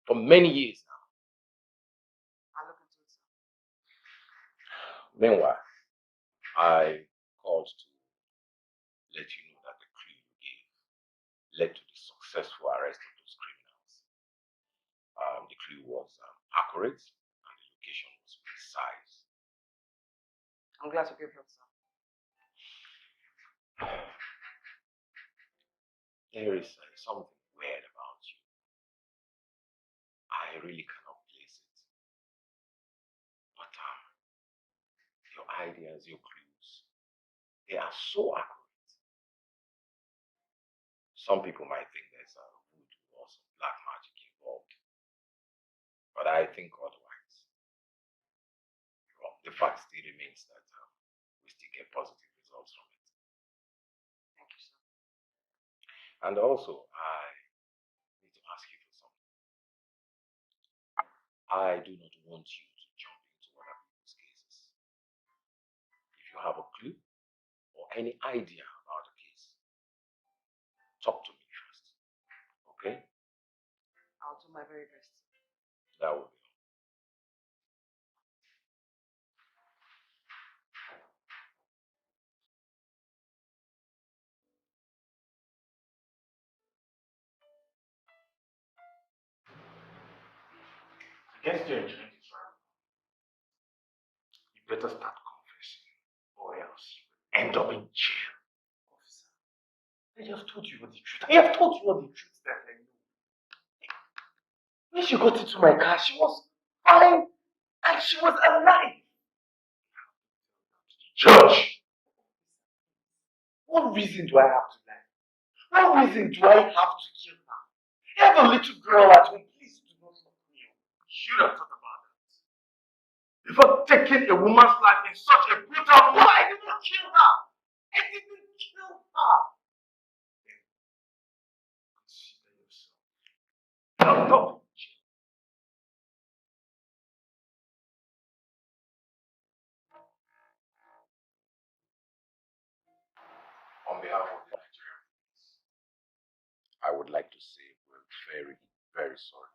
for many years now. I'll look into it, sir. Meanwhile, I called to let you know that the clue you gave led to the successful arrest of those criminals. The clue was accurate and the location was precise. I'm glad to give help, sir. There is something weird about you. I really cannot place it. But your ideas, your clues, they are so accurate. Some people might think there's a voodoo or some black magic involved. But I think otherwise. Well, the fact still remains that we still get positive results from it. Thank you, sir. And also, I need to ask you for something. I do not want you to jump into other people's cases. If you have a clue or any idea about the case, talk to me first. Okay? I'll do my very best. That will be all. Against your intent, you better start confessing, or else you will end up in jail. Officer, I have told you what the truth. I have told you what the truth that I know. When she got into my car, she was fine and she was alive. Judge, what reason do I have to lie? What reason do I have to kill her? I have a little girl at home. Please do not look me. You should have thought about that. Before taking a woman's life in such a brutal way, I did not kill her. I didn't kill her. Consider yourself. No. On behalf of the Nigerian police, I would like to say we're very, very sorry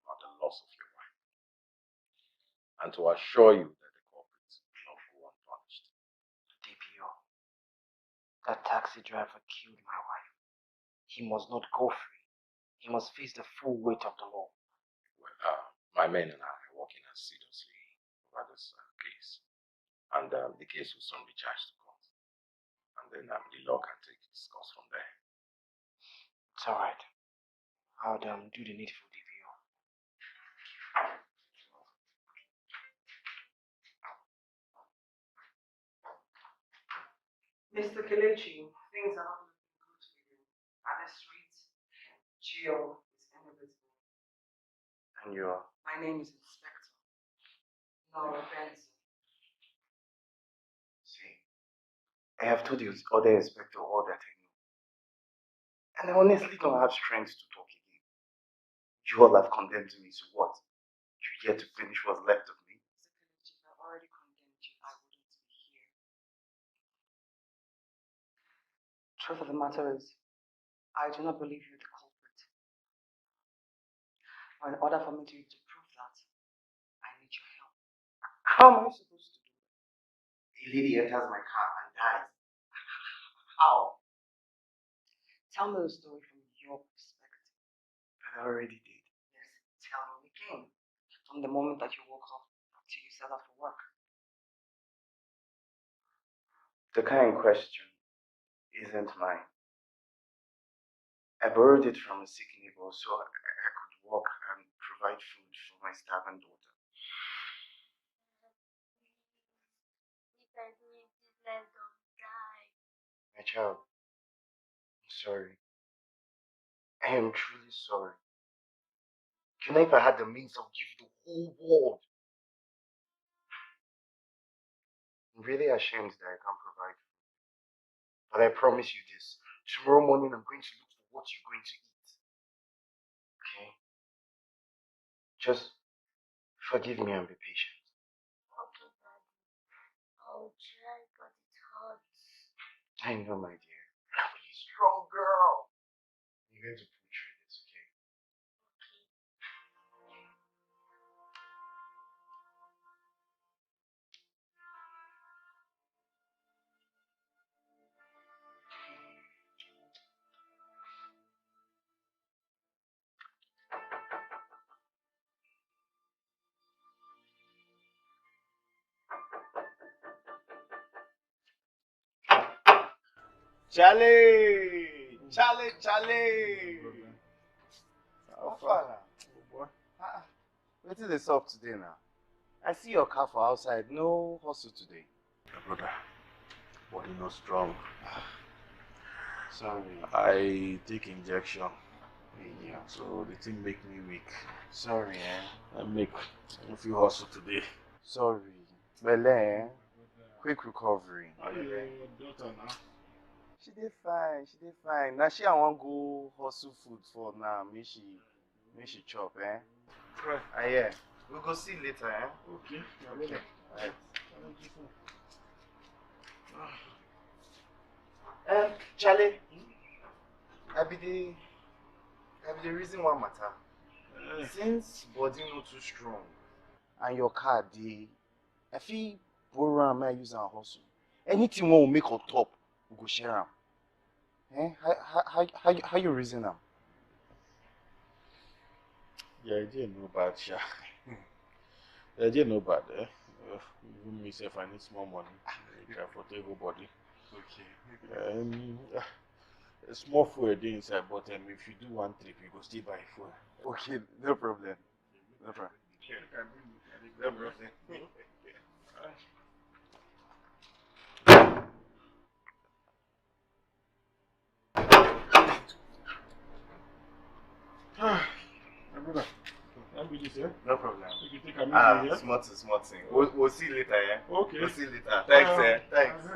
about the loss of your wife. And to assure you that the culprits will not go unpunished. DPO, that taxi driver killed my wife. He must not go free. He must face the full weight of the law. Well, my men and I are working assiduously over this case. And the case will soon be charged to court. And then the law can take its course from there. It's alright. I'll do the needful, DPO. Mr. Kelechi, things are not looking good for you. At the street, jail is inevitable. And you are? My name is Inspector. No offense. See, I have told the other inspector all that I know. And I honestly don't have strength to talk again. You all have condemned me, so what? You yet to finish what's left of me? Mr. Kelechi, if I already condemned you, I wouldn't be here. Truth of the matter is, I do not believe you're the culprit. But in order for me to prove that, I need your help. How am I supposed to do that? A lady enters my car and dies. How? Tell me the story from your perspective. But I already did. Yes, tell me again. From the moment that you woke up till you set out for work. The car in question isn't mine. I borrowed it from a sick neighbor so I could work and provide food for my starving daughter. My child, I'm sorry. I am truly sorry. You know, if I had the means, I would give you the whole world. I'm really ashamed that I can't provide food. But I promise you this. Tomorrow morning, I'm going to look for what you're going to eat. Okay? Just forgive me and be patient. Okay, Daddy. I'll try, but it hurts. I know, my dear. Be a strong girl. You're going to pull through this, okay? Okay. Charlie! Charlie! How far now? Oh boy. What is this up today now? I see your car for outside. No hustle today. My brother, body not strong. Sorry. I take injection. Yeah, so the thing make me weak. Sorry, I feel hustle today. Sorry. Well, quick recovery. How your daughter now? She did fine. Now she I want go hustle food for now. Make she chop, Right. Yeah. We'll go see later, Okay. Okay. Alright. Charlie, I be the reason why matter. Since body not too strong and your car I feel borrow am make I use am hustle. Anything we will make on top, we go share am. How you reason am? The idea no bad, sha. The idea no bad, Even myself, I need small money. I for everybody. Okay. A small food inside, but if you do one trip, you go still buy food. Okay, no problem. No problem. No problem. My brother, can be this, No problem. You can take a meeting, Smart thing. We'll see you later, Okay. We'll see you later. Thanks, Thanks.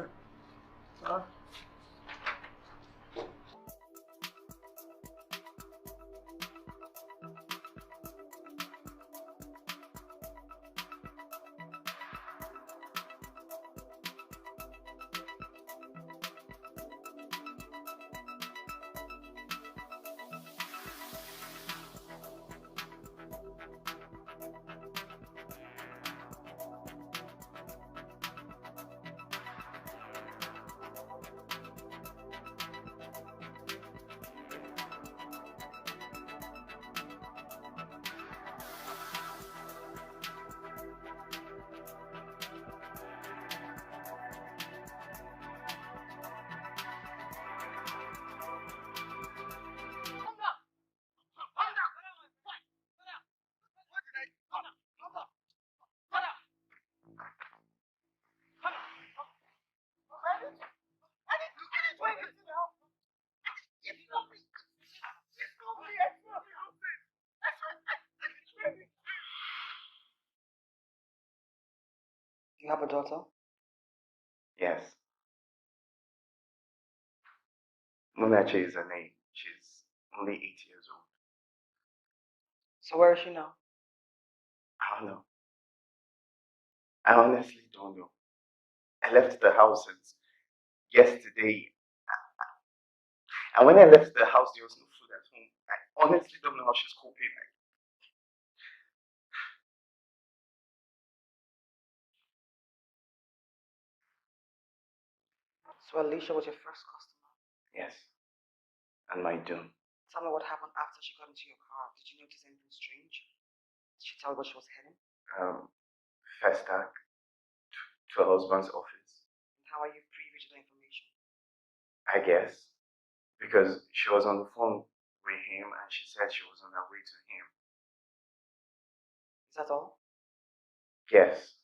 You have a daughter? Yes. Munachi is her name. She's only 8 years old. So where is she now? I don't know. I honestly don't know. I left the house since yesterday. And when I left the house, there was no food at home. I honestly don't know how she's coping. So Alicia was your first customer? Yes. And my doom. Tell me what happened after she got into your car. Did you notice anything strange? Did she tell you where she was heading? First tag to her husband's office. And how are you privy to the information? I guess. Because she was on the phone with him and she said she was on her way to him. Is that all? Yes.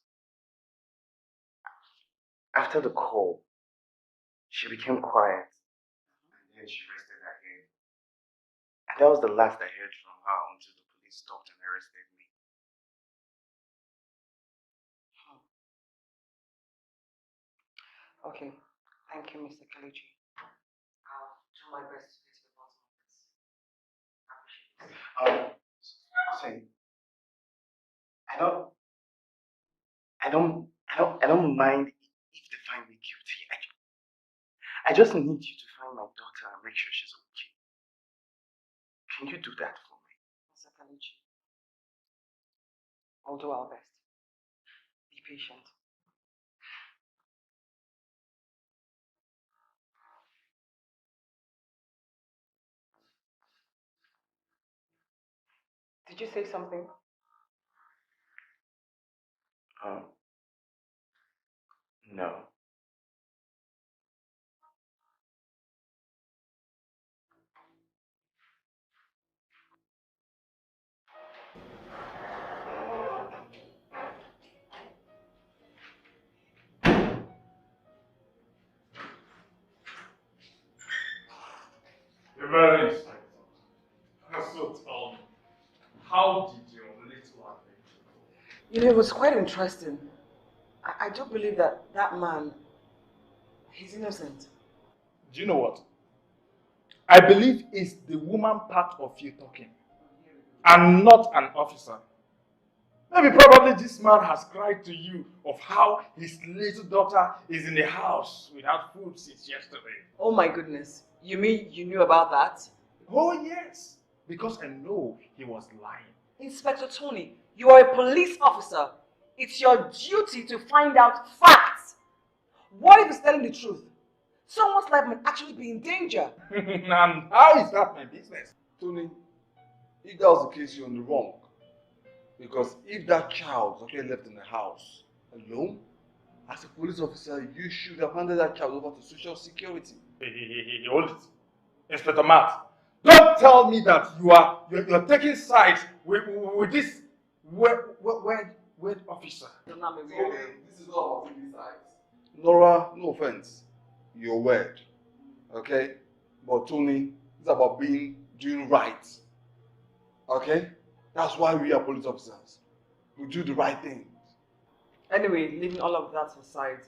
After the call, she became quiet. And then she rested her head. And that was the last I heard from her until the police stopped and arrested me. Okay. Thank you, Mr. Kaluji. I'll do my best to get to the bottom of this. I appreciate it. Say, I don't mind if they find me guilty. I just need you to find my daughter and make sure she's okay. Can you do that for me? Mr. Kaluji, I'll do our best. Be patient. Did you say something? No. You know, it was quite interesting. I do believe that that man, he's innocent. Do you know what? I believe it's the woman part of you talking, and not an officer. Maybe probably this man has cried to you of how his little daughter is in the house without food since yesterday. Oh my goodness. You mean you knew about that? Oh yes, because I know he was lying. Inspector Tony, you are a police officer. It's your duty to find out facts. What if he's telling the truth? Someone's life might actually be in danger. And how is that my business? Tony, if that was the case, you're on the wrong. Because if that child was actually left in the house alone, as a police officer, you should have handed that child over to social security. Hold it. Inspector Matt, don't tell me that you're taking sides with this word officer. Tony, this is not about taking sides. Nora, no offense, your word, okay? But Tony, it's about doing right, okay? That's why we are police officers. We do the right thing. Anyway, leaving all of that aside,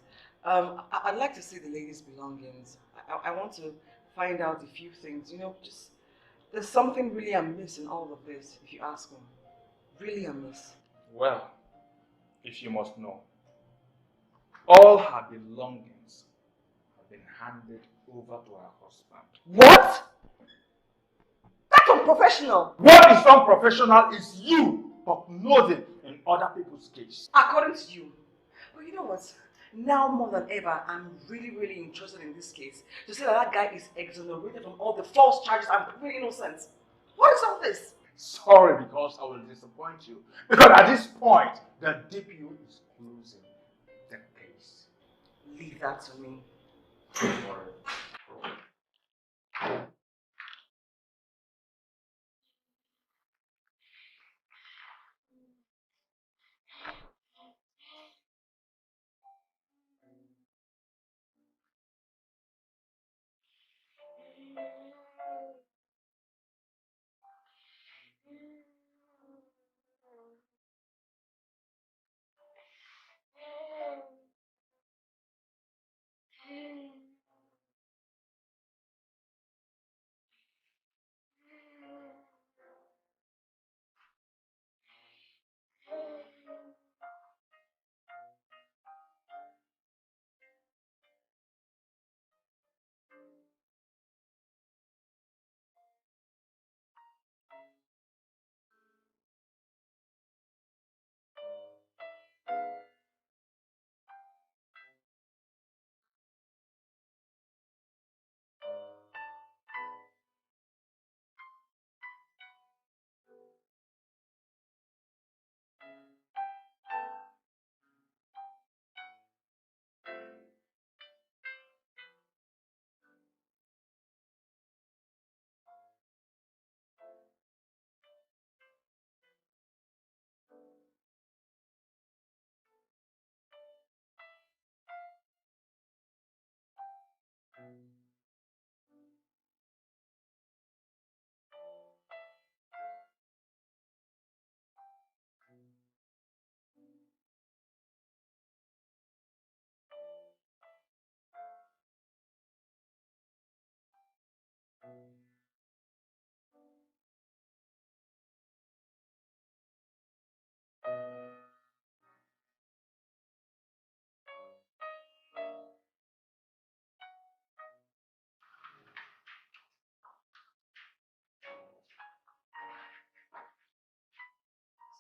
I'd like to see the lady's belongings. I want to find out a few things. You know, just there's something really amiss in all of this, if you ask me. Really amiss. Well, if you must know, all her belongings have been handed over to her husband. What? That's unprofessional. What is unprofessional is you prognosing in other people's case. According to you. But you know what? Now more than ever, I'm really interested in this case. To say that guy is exonerated from all the false charges and proven innocent. What is all this? Sorry because I will disappoint you. Because at this point, the DPO is closing the case. Leave that to me. Don't worry.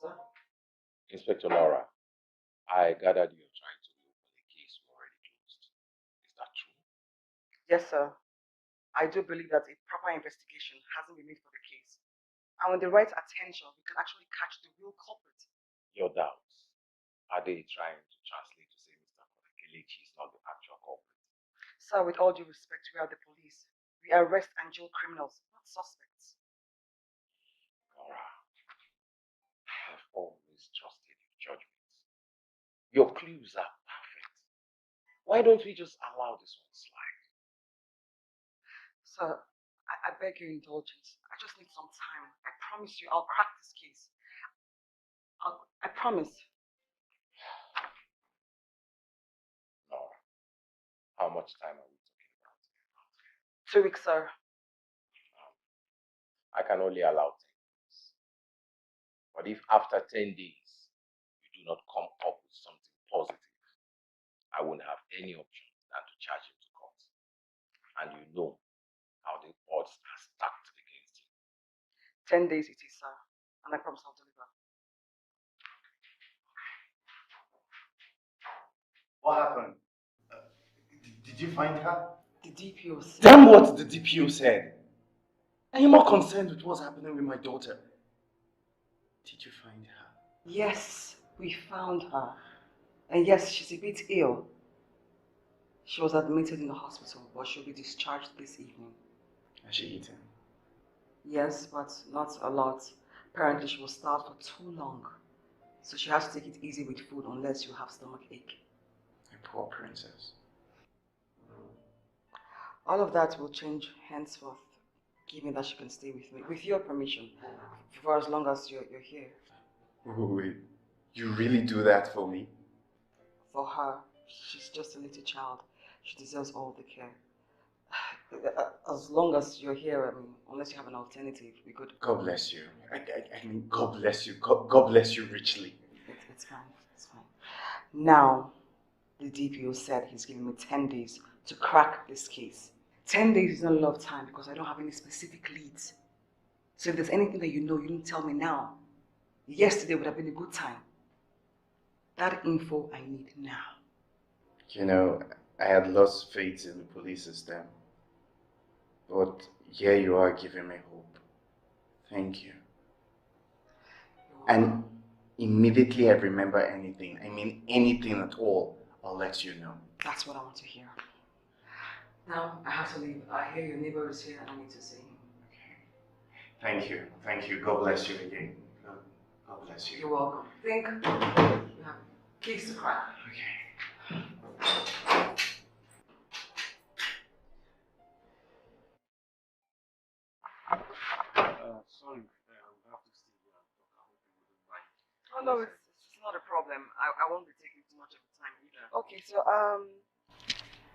Sir? Inspector Laura, I gathered you're trying to reopen a case we already closed. Is that true? Yes, sir. I do believe that a proper investigation hasn't been made for the case. And with the right attention, we can actually catch the real culprit. Your doubts, are they trying to translate to say Mr. Kelechi is not the actual culprit? Sir, with all due respect, we are the police. We arrest and jail criminals, not suspects. Laura, I have always trusted your judgment. Your clues are perfect. Why don't we just allow this one slide? Sir, I beg your indulgence. I just need some time. I promise you I'll crack this case. I promise. much time are we talking about? 2 weeks, sir. I can only allow 10 days. But if after 10 days you do not come up with something positive, I won't have any option than to charge him to court. And you know how the odds are stacked against him. 10 days it is, sir. And I promise I'll deliver. What happened? Did you find her? The DPO said... Damn what the DPO said! Are you more concerned with what's happening with my daughter? Did you find her? Yes, we found her. And yes, she's a bit ill. She was admitted in the hospital, but she'll be discharged this evening. Has she eaten? Yes, but not a lot. Apparently she was starved for too long. So she has to take it easy with food unless you have stomach ache. A poor princess. All of that will change henceforth, given that she can stay with me, with your permission, for as long as you're here. Wait, you really do that for me? For her, she's just a little child. She deserves all the care. As long as you're here, I mean, unless you have an alternative, we could... God bless you. I mean, God bless you. God bless you richly. It's fine, it's fine. Now, the DPO said he's giving me 10 days to crack this case. 10 days is not a lot of time because I don't have any specific leads. So if there's anything that you know, you need to tell me now. Yesterday would have been a good time. That info I need now. You know, I had lost faith in the police system. But here you are giving me hope. Thank you. And immediately I remember anything, I mean anything at all, I'll let you know. That's what I want to hear. Now, I have to leave. I hear your neighbor is here and I need to see him. Okay. Thank you. God bless you again. God bless you. You're welcome. Think you have keys to crack. Okay. Sorry, we have to stay here and talk. I hope you wouldn't mind. Oh no, it's not a problem. I won't be taking too much of the time either. Okay, so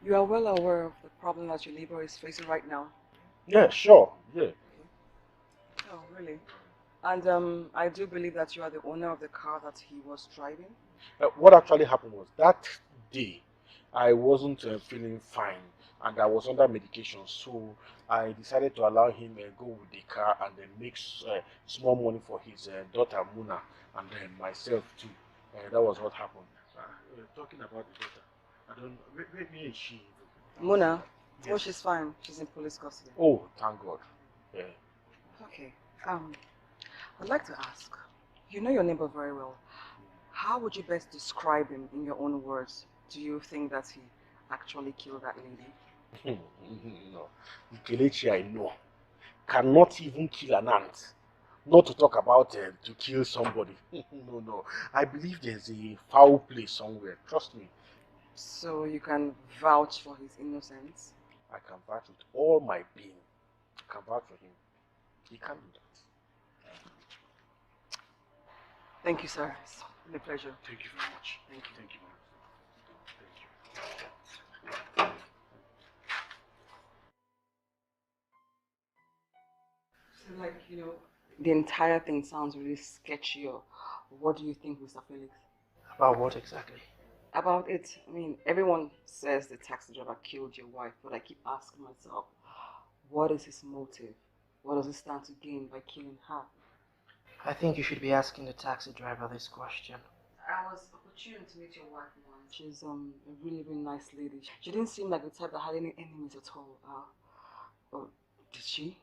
you are well aware of the problem that your neighbor is facing right now. Yeah, sure. Yeah. Oh, really? And I do believe that you are the owner of the car that he was driving. What actually happened was that day I wasn't feeling fine and I was under medication, so I decided to allow him go with the car and then make small money for his daughter Muna and then myself too. That was what happened. Talking about the daughter, I don't know. Where is she? Muna? Yes. Oh, she's fine. She's in police custody. Oh, thank God. Yeah. Okay. I'd like to ask, you know your neighbor very well. How would you best describe him in your own words? Do you think that he actually killed that lady? No. The Kelechi I know cannot even kill an ant. Not to talk about to kill somebody. No. I believe there's a foul play somewhere. Trust me. So you can vouch for his innocence? I can vouch with all my being. I can vouch for him. He can do that. Thank you, sir. It's been a pleasure. Thank you very much. Thank you. Thank you. So, like, the entire thing sounds really sketchy. Or what do you think, Mr. Felix? About what exactly? About it, I mean, everyone says the taxi driver killed your wife, but I keep asking myself, what is his motive? What does he stand to gain by killing her? I think you should be asking the taxi driver this question. I was opportune to meet your wife once. She's a really, really nice lady. She didn't seem like the type that had any enemies at all. Or did she?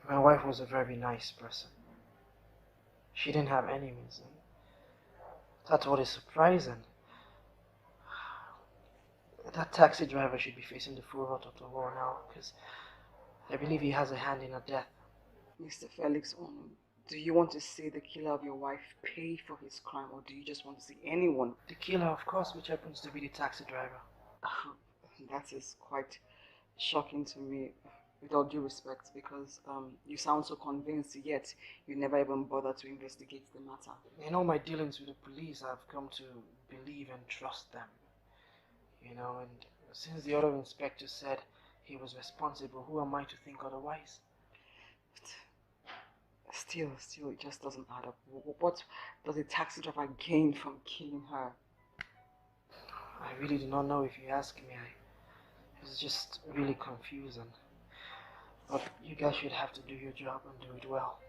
My wife was a very nice person. She didn't have enemies. And that's what is surprising. That taxi driver should be facing the full wrath of the law now, because I believe he has a hand in her death. Mr. Felix, do you want to see the killer of your wife pay for his crime, or do you just want to see anyone? The killer, of course, which happens to be the taxi driver. That is quite shocking to me, with all due respect, because you sound so convinced, yet you never even bother to investigate the matter. In all my dealings with the police, I've come to believe and trust them. And Since the other inspector said he was responsible, who am I to think otherwise? Still, it just doesn't add up. What does a taxi driver gain from killing her? I really do not know, if you ask me. It's just really confusing. But you guys should have to do your job and do it well.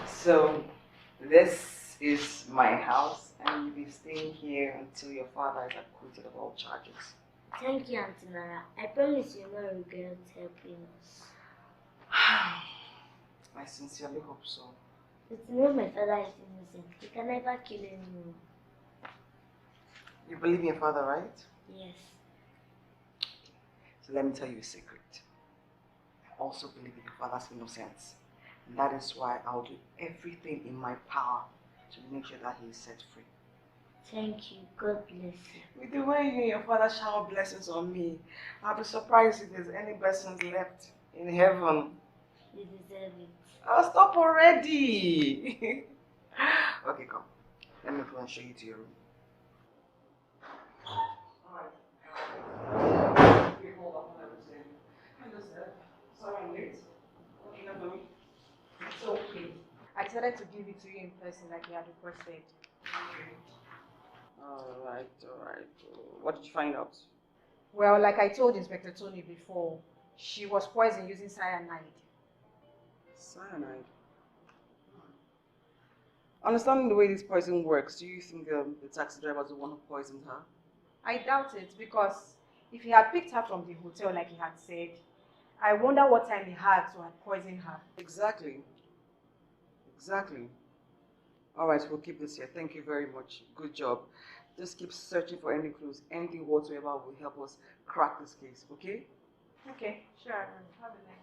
So, this is my house, and you'll be staying here until your father is acquitted of all charges. Thank you, Auntie Nara. I promise you'll not regret helping us. I sincerely hope so. But to know my father is innocent, he can never kill anyone. You believe in your father, right? Yes. So let me tell you a secret. I also believe in your father's innocence. And that is why I'll do everything in my power to make sure that he is set free. Thank you. God bless you. With the way you and your father shower blessings on me, I'll be surprised if there's any blessings left in heaven. You deserve it. Oh, stop already! Okay, come. Let me go and show you to your room. Alright. Okay, hold on. Hello, sir. Sorry I'm late. What do you have for me? It's okay. I decided to give it to you in person like you had requested. Alright. What did you find out? Well, like I told Inspector Tony before, she was poisoned using cyanide. Cyanide? Understanding the way this poison works, do you think the taxi driver was the one who poisoned her? I doubt it, because if he had picked her from the hotel like he had said, I wonder what time he had to have poisoned her. Exactly. Alright, we'll keep this here. Thank you very much. Good job. Just keep searching for any clues. Anything whatsoever will help us crack this case, okay? Okay, sure. Have a nice day.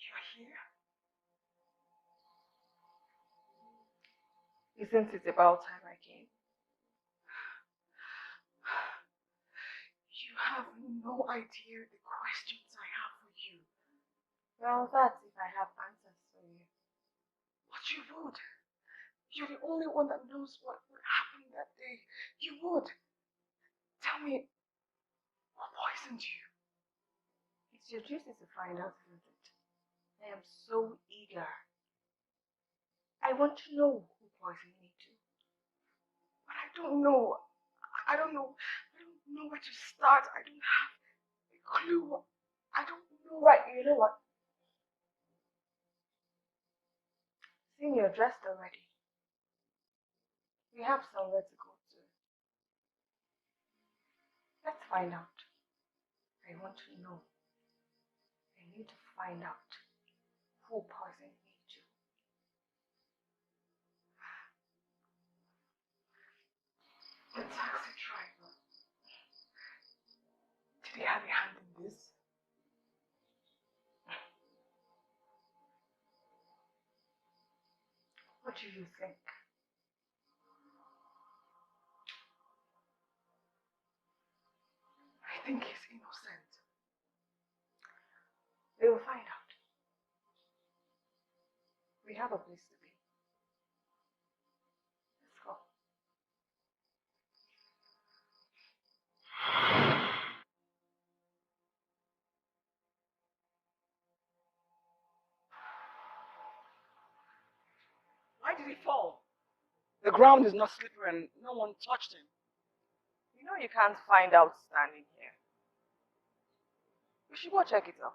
You're here? Isn't it about time I came? You have no idea the questions I have for you. Well, that's if I have answers for you. But you would. You're the only one that knows what happened that day. You would. Tell me, who poisoned you? It's your duty to find out, isn't it? I am so eager. I want to know who poisoned me too. But I don't know. I don't know where to start. I don't have a clue. I don't know. Right, you know what? Seeing you're dressed already, we have somewhere to go to. Let's find out. I want to know. I need to find out who poisoned me too. The taxi driver. Did he have a hand in this? What do you think? I think he's innocent. We will find out. We have a place to be. Let's go. Why did he fall? The ground is not slippery and no one touched him. You know you can't find out standing here. We should go check it out.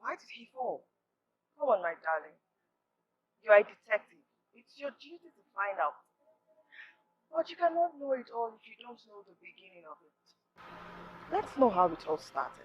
Why did he fall? Come on, my darling. You are a detective. It's It's your duty to find out. But you cannot know it all if you don't know the beginning of it. Let's know how it all started.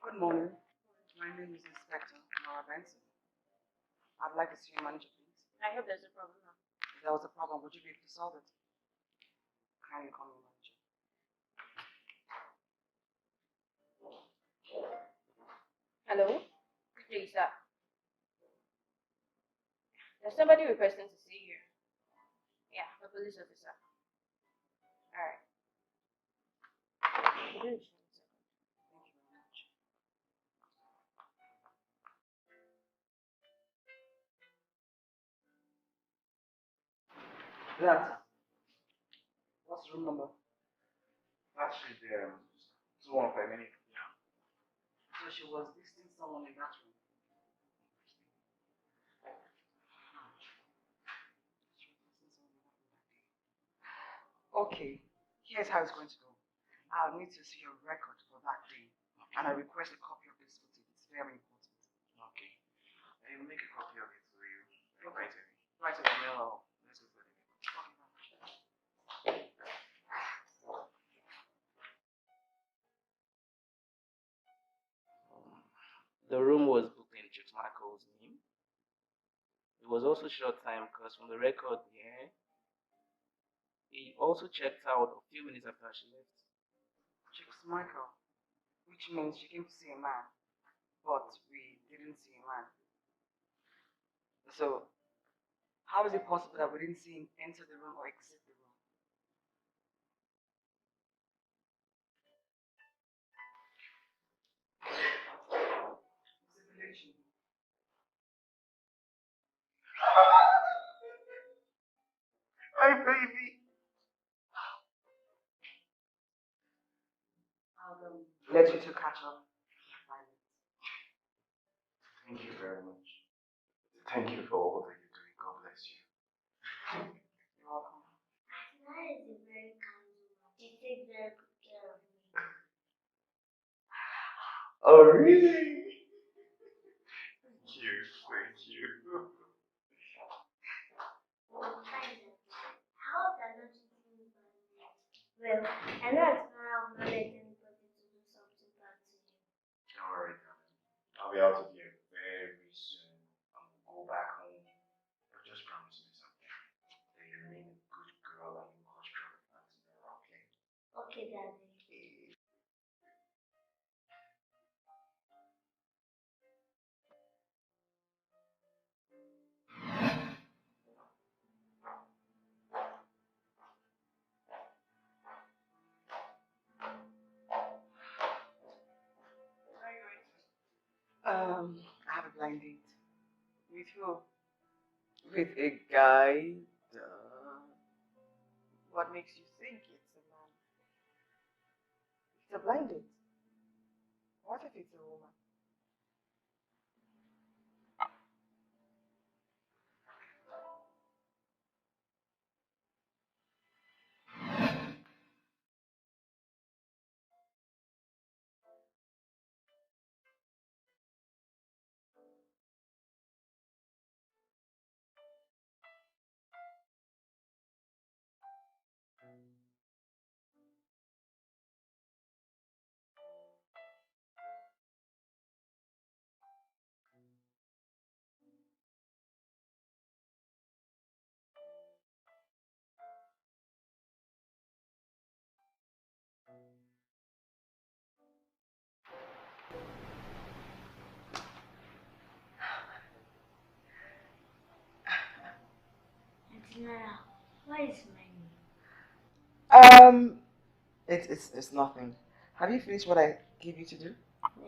Good morning. My name is Inspector Nora Benson. I'd like to see your manager, please. I hope there's a problem now. If there was a problem, would you be able to solve it? Kindly call me manager. Hello? Good day, sir. There's somebody requesting to see you. Yeah, a police officer. Alright. Thank you very much. That. What's room number? Actually, there, 215 minutes. Yeah. So she was visiting someone in that room. Okay, here's how it's going to go. I'll need to see your record for that day, and I request a copy of this footage. It's very important. Okay. I will make a copy of it for you. Right away. Write it on mail. Let's go for the The room was booked in Chief Michael's name. It was also short time because from the record here, he also checked out a few minutes after she left. Chicks Michael, which means she came to see a man, but we didn't see a man. So, how is it possible that we didn't see him enter the room or exit the room? Simulation. Hi, baby. I'll let you two catch up. Thank you very much. Thank you for all that you're doing. God bless you. You're welcome. That is a very kind woman. She takes very good care of me. Oh, really? Thank you. Thank you. I hope that not treating me badly. Well, I know it's not let anybody to do something bad to you. Don't worry, darling. I'll be out of here very soon. I'm gonna go back home. But just promise me something. That you remain a good girl and you cause trouble back to me, okay? Okay, Daddy. I have a blind date. With who? With a guy. What makes you think it's a man? It's a blind date. What if it's a woman? General, what is my name? It's nothing. Have you finished what I gave you to do? No,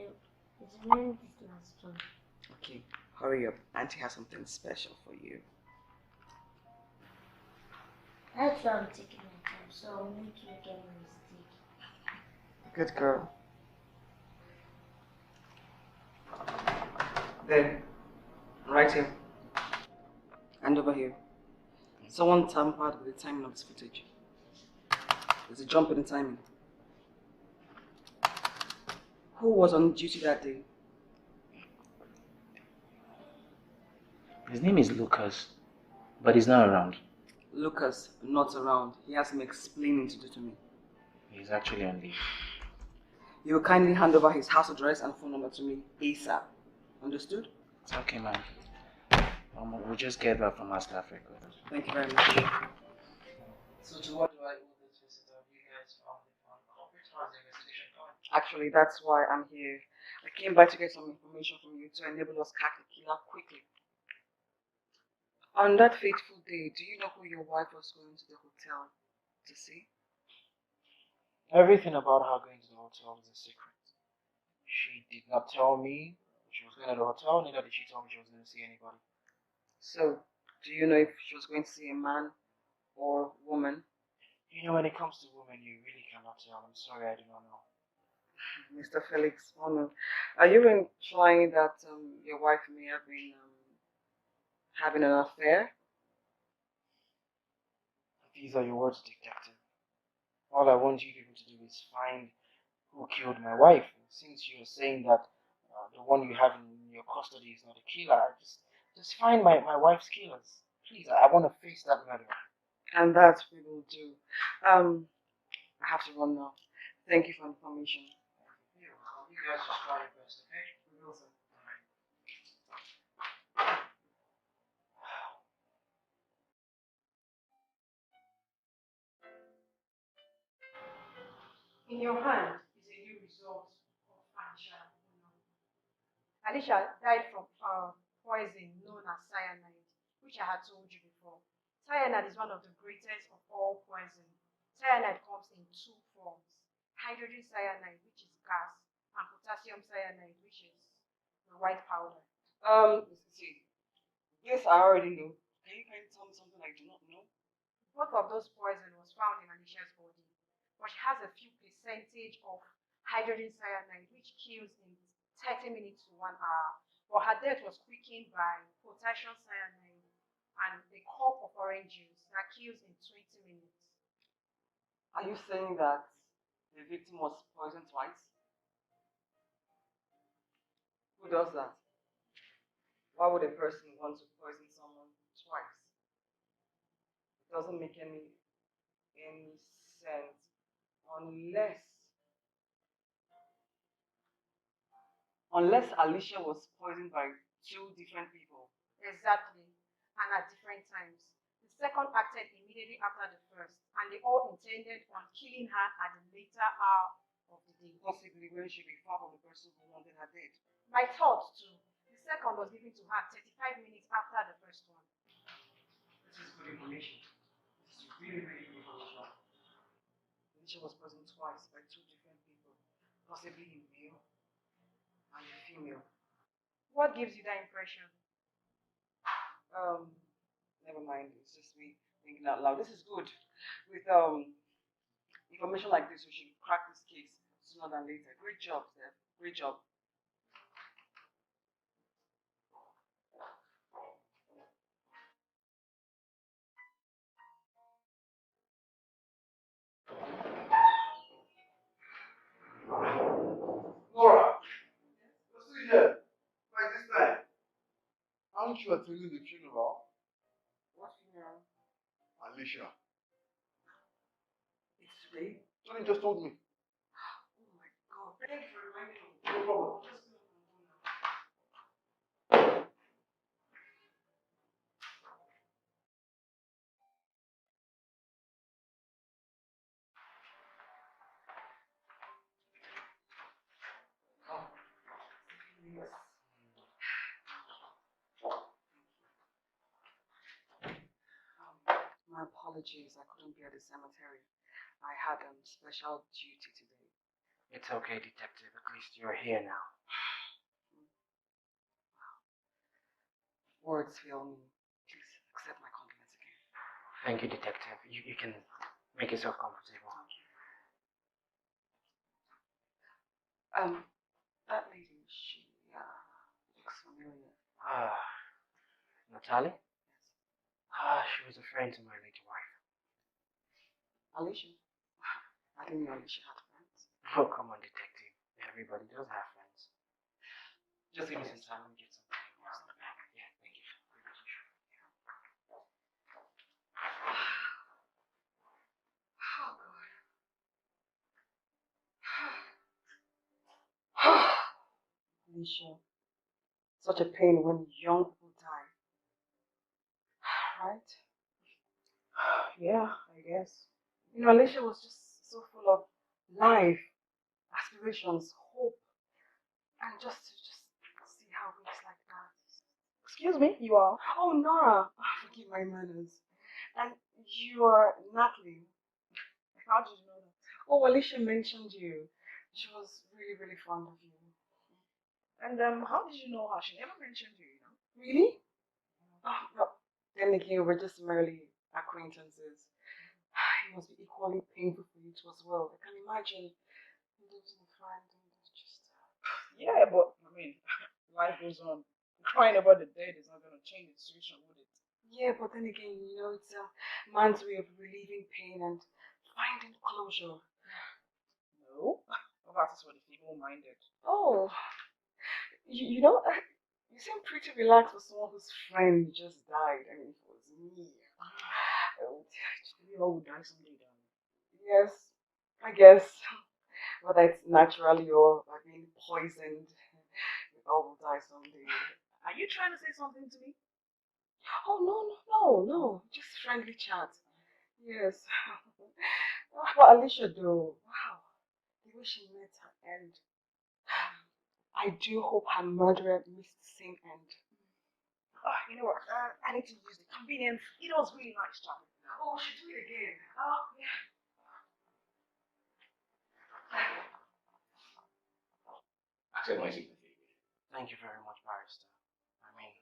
it's meant this last one. Okay, hurry up. Auntie has something special for you. That's why I'm taking my time, so I won't make any mistake. Good girl. There. Right here. And over here. Someone tampered with the timing of this footage. There's a jump in the timing. Who was on duty that day? His name is Lucas, but he's not around. Lucas, not around. He has some explaining to do to me. He's actually on leave. You will kindly hand over his house address and phone number to me ASAP. Understood? It's okay, man. We'll just get that from our staff record. Thank you very much. So to what do I owe this visit? Have you guys found the culprit? How's the investigation going? Actually, that's why I'm here. I came by to get some information from you to enable us catch the killer quickly. On that fateful day, do you know who your wife was going to the hotel to see? Everything about her going to the hotel is a secret. She did not tell me she was going to the hotel, neither did she tell me she was going to see anybody. So, do you know if she was going to see a man or woman? You know, when it comes to women, you really cannot tell. I'm sorry, I do not know. Mr. Felix, are you implying that your wife may have been having an affair? These are your words, detective. All I want you people to do is find who killed my wife. And since you're saying that the one you have in your custody is not a killer, just find my wife's killers. Please, I want to face that murder. And that we will do. I have to run now. Thank you for the information. You guys just try your best, okay? We will, sir. In your hand is a new result of Alicia. Alicia died from poison known as cyanide, which I had told you before. Cyanide is one of the greatest of all poison. Cyanide comes in two forms: hydrogen cyanide, which is gas, and potassium cyanide, which is the white powder. See, yes, I already know. Can you kindly tell me something I do not know? Both of those poison was found in Alicia's body, but she has a few percentage of hydrogen cyanide, which kills in 30 minutes to 1 hour. But her death was quickened by potassium cyanide and a cup of orange juice that kills in 20 minutes. Are you saying that the victim was poisoned twice? Who does that? Why would a person want to poison someone twice? It doesn't make any sense unless Alicia was poisoned by two different people. Exactly, and at different times. The second acted immediately after the first, and they all intended on killing her at the later hour of the day. Possibly when she be far from the person who wanted her dead. My thoughts too. The second was given to her 35 minutes after the first one. This is good information. This is really good information. Alicia was poisoned twice by two different people, possibly a male and a female. What gives you that impression? Never mind. It's just me thinking out loud. This is good. With information like this, we should crack this case sooner than later. Great job, Steph. Great job. Laura, you're still here. By this time. Aren't you attending the funeral? What funeral? Alicia. It's today. Tony just told me. Oh my God. Thank you for reminding me. No problem. apologies. I couldn't be at the cemetery. I had a special duty today. It's okay, Detective. At least you're here now. Words fail me. Please accept my compliments again. Thank you, Detective. You can make yourself comfortable. That lady, she looks familiar. Natalie? She was a friend to my late wife. Alicia? I didn't know Alicia had friends. Oh, come on, Detective. Everybody does have friends. Just give me some time. Let me get something. Yeah, thank you. Oh, God. Alicia, such a pain when young people die. Right? Yeah, I guess. You know, Alicia was just so full of life, aspirations, hope, and just to see how it's like that. Excuse me, you are? Oh, Nora, forgive my manners. And you are Natalie. How did you know that? Oh, Alicia mentioned you. She was really, really fond of you. And how did you know her? She never mentioned you, you know. Really? Oh, no. Then again, we're just merely acquaintances. It must be equally painful for you too as well. I can imagine losing a friend and just... Yeah, but I mean, life goes on. Crying about the dead is not going to change the situation, would it? Yeah, but then again, you know, it's a man's way of relieving pain and finding closure. No. That is for the feeble-minded. Oh, you know, you seem pretty relaxed for someone whose friend just died. I mean, it was me. We all would die someday, darling. Yes, I guess. Whether it's naturally or by being poisoned, we all will die someday. Are you trying to say something to me? Oh, no. Just friendly chat. Yes. What Alicia do? Wow. The way she met her end. I do hope her murderer missed the same end. Oh, you know what? I need to use the convenience. It was really nice chatting. Oh, she do it again. Oh, yeah. Accept my sympathy. Thank you very much, Barrister. I mean,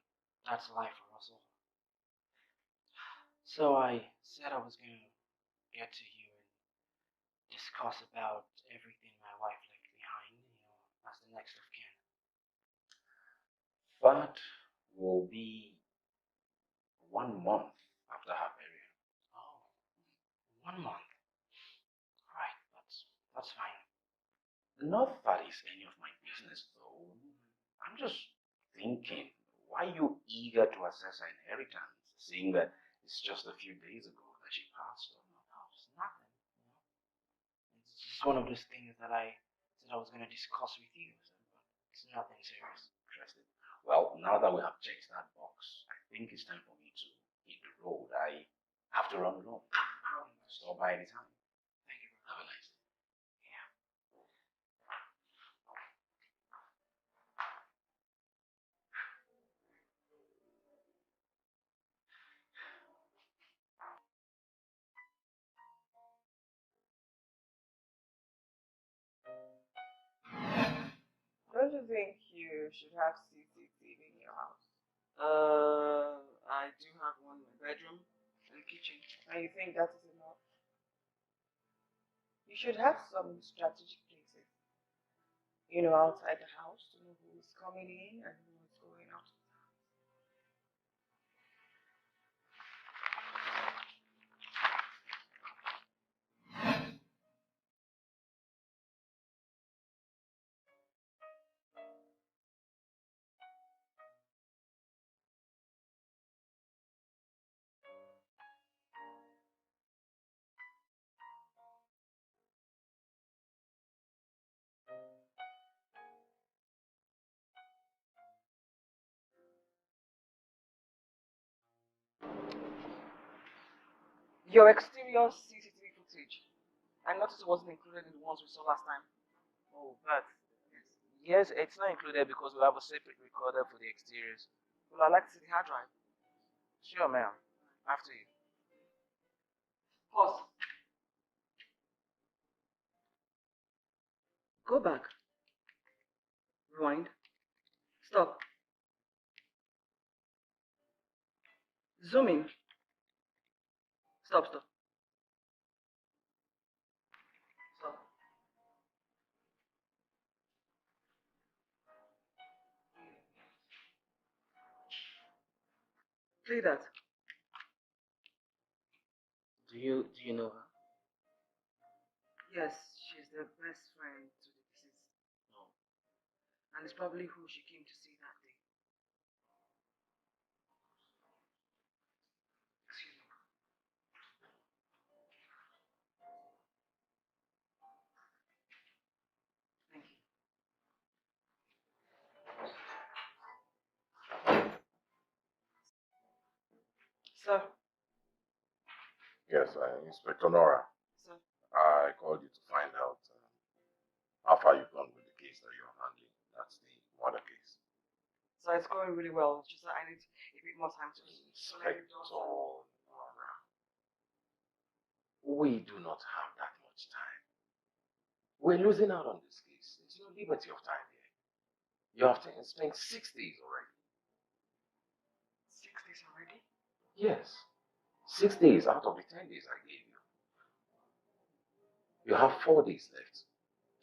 that's life for us all. So I said I was going to get to you and discuss about everything my wife left behind, you know, as the next of kin. That will be 1 month after her burial. Oh, 1 month. Right, that's fine. Not that is any of my business, though. I'm just thinking, why are you eager to assess her inheritance, seeing that it's just a few days ago that she passed on? No, it's nothing. You know? It's just one of those things that I said I was going to discuss with you. But it's nothing serious. Interesting. Well, now that we have checked that box, I think it's time for me to hit the road. I have to run alone. Stop by any time. Thank you. Have a nice day. Yeah. Don't you think you should have CCTV in your house? I do have one in my bedroom and kitchen. And you think that is enough? You should have some strategic places. You know, outside the house to know who is coming in and who is going out. Your exterior CCTV footage. I noticed it wasn't included in the ones we saw last time. Oh, but yes, it's not included because we have a separate recorder for the exteriors. Well, I like to see the hard drive. Sure, ma'am. After you. Pause. Go back. Rewind. Stop. Zoom in. Stop, stop. Stop. Play that. Do you know her? Yes, she's the best friend to the deceased. No. And it's probably who she came to see that day. Excuse me. Thank you. Sir. Yes, Inspector Nora. Sir. I called you to find out how far you've gone with the case that you're handling. That's the murder case. So it's going really well. It's just that I need a bit more time to Inspector Nora. We do not have that much time. We're losing out on this case. There's no liberty of time here. You have spent 6 days already. 6 days already? Yes. 6 days out of the 10 days I gave you. You have 4 days left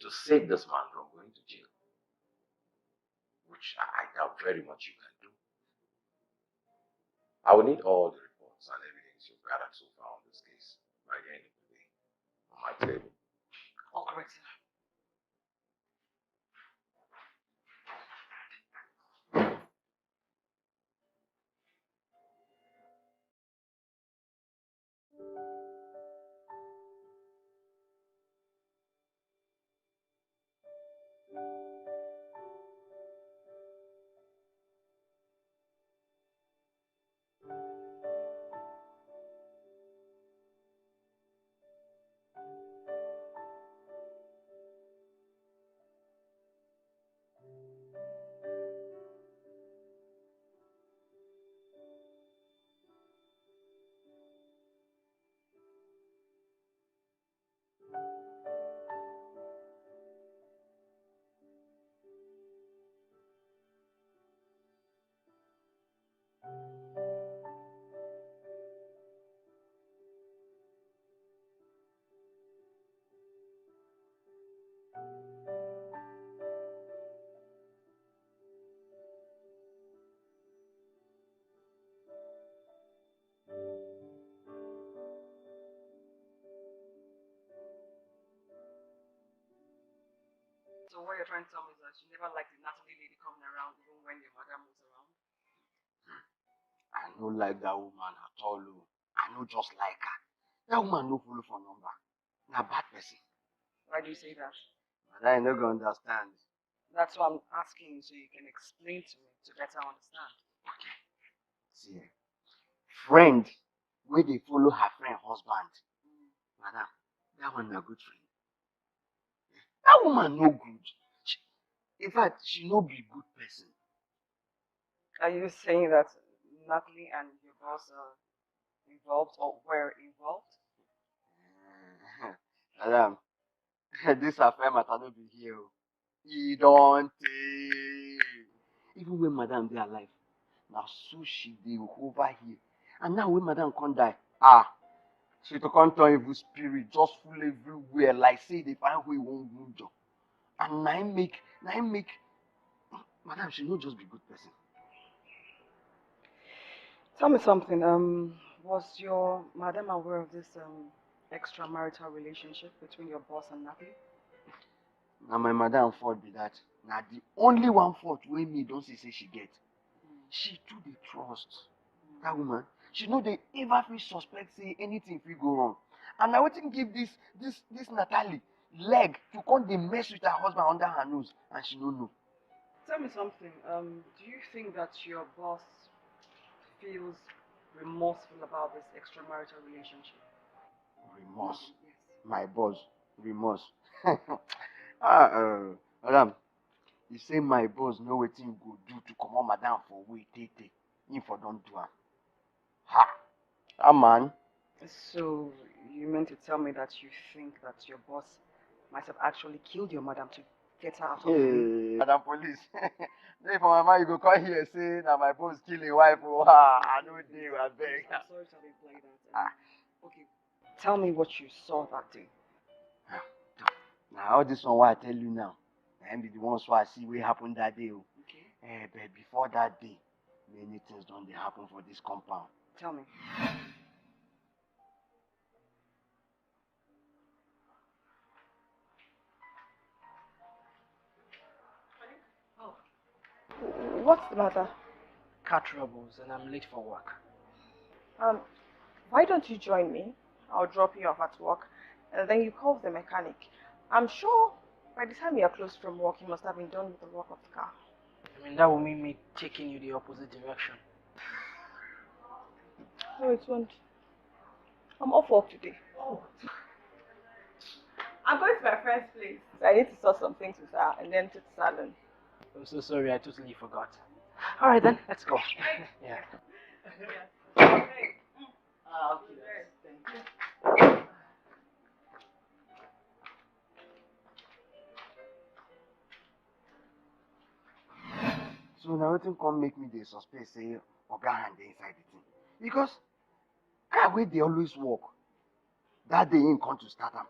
to save this man from going to jail, which I doubt very much you can do. I will need all the reports and evidence you've gathered so far on this case by the end of the day on my table. All correct, sir. So what you're trying to tell me is that you never liked the Natalie lady coming around even when your mother moves around? I no like that woman at all. Oh. I no just like her. That woman no follow for number. Na bad person. Why do you say that? But I no go understand. That's why I'm asking so you can explain to me to better understand. Okay. See, friend where they follow her friend husband. Madam, that one na good friend. That woman no good. In fact, she no be good person. Are you saying that Natalie and your boss are involved or were involved? Madam, this affair matter no be here. E don tey. Even when madam dey alive, na so she dey over here. And now when madam come die, she to come turn evil spirit, just full everywhere, like say they find who he wan wound job. And na him make, madam, she no just be good person. Tell me something. Was your madam aware of this extramarital relationship between your boss and Natalie? Na my madam fault be that. Na the only one fault wey me don see say she get. She too dey trust that woman. She no dey ever fit suspect say anything fit go wrong. And na wetin give this Natalie leg to come dey mess with her husband under her nose, and she no know. Tell me something. Do you think that your boss feels remorseful about this extramarital relationship? Remorse. Yes. My boss, remorse. Madam, you say my boss know wetin you go do to comot madam for way tey. Him for don do am. Ha! That man. So You meant to tell me that you think that your boss might have actually killed your madam to get her out of the room? Hey, Madam Police. Then for my mind, you go come here saying that my boss kill a wife. Oh, I know they were beg. I'm sorry to have implied that. Okay, tell me what you saw that day. Now, all this one, what I tell you now, and be the ones who I see what happened that day. Okay. But before that day, many things don't they happen for this compound. Tell me. What's the matter? Car troubles and I'm late for work. Why don't you join me? I'll drop you off at work, and then you call the mechanic. I'm sure by the time you're close from work, you must have been done with the work of the car. I mean, that will mean me taking you the opposite direction. No, it won't. I'm off work today. Oh. I'm going to my friend's place. So I need to sort some things with her and then to the salon. I'm so sorry, I totally forgot. Alright then, let's go. Yeah. Okay. Thank you. So now nothing can make me the suspect say Oga hand dey inside the thing. Because car wey dey always work, that day him come to start am,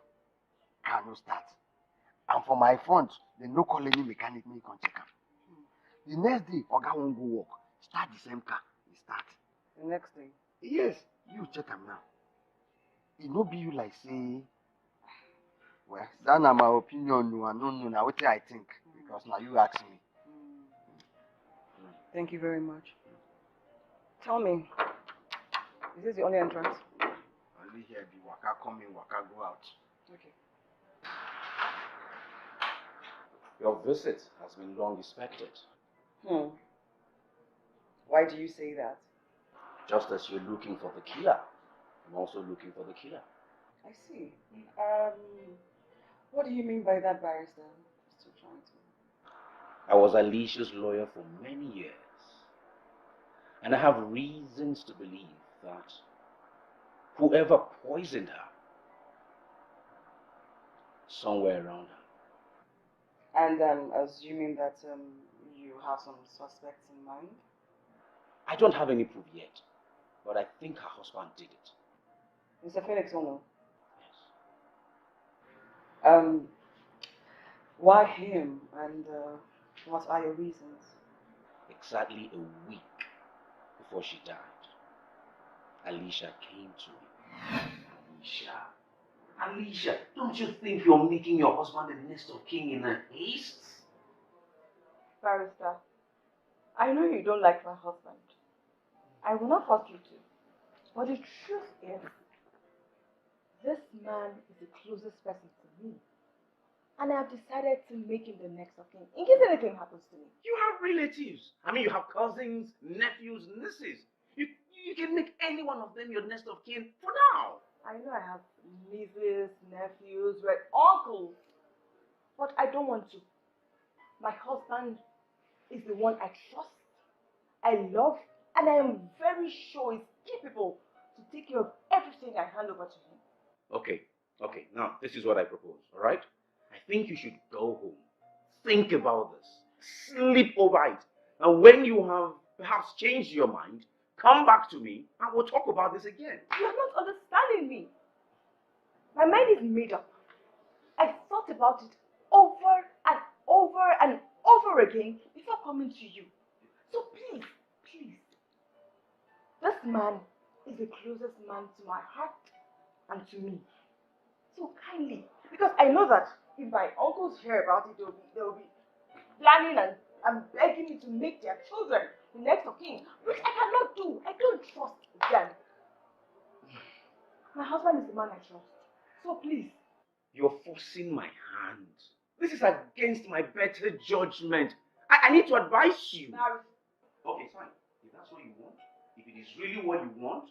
car no start. And for my front, they no call any mechanic make come check am. The next day, Oga won't go work. Start the same car, he start. The next day? Yes, you check am now. It no be you like say, well, that's not my opinion, no, I don't know now what I think, because now you ask me. Thank you very much. Tell me, is this the only entrance? Only here the waka come in, waka go out. Okay. Your visit has been long expected. Why do you say that? Just as you're looking for the killer, I'm also looking for the killer. I see. What do you mean by that, barrister? Still trying to... I was Alicia's lawyer for many years. And I have reasons to believe that whoever poisoned her, somewhere around her. And assuming that you have some suspects in mind? I don't have any proof yet, but I think her husband did it. Mr. Felix, or no? Yes. Why him, and what are your reasons? Exactly a week before she died, Alicia came to me. Alicia, don't you think you're making your husband the next of kin in a haste? Barrister, I know you don't like my husband. I will not force you to. But the truth is, this man is the closest person to me. And I have decided to make him the next of kin, in case anything happens to me. You have relatives. I mean, you have cousins, nephews, nieces. You can make any one of them your next of kin for now. I know I have nieces, nephews, uncles. But I don't want to. My husband is the one I trust, I love, and I am very sure is capable to take care of everything I hand over to him. Okay. Now, this is what I propose, all right? I think you should go home. Think about this. Sleep over it. And when you have perhaps changed your mind, come back to me and we'll talk about this again. You are not understanding me. My mind is made up. I thought about it over and over and over again before coming to you. So please, this man is the closest man to my heart and to me. So kindly, because I know that if my uncles hear about it, they'll be planning and begging me to make their children the next of kin, which I cannot do. I don't trust them. My husband is the man I trust. So please. You're forcing my hand. This is against my better judgment. I need to advise you. Okay, fine. If that's what you want, if it is really what you want,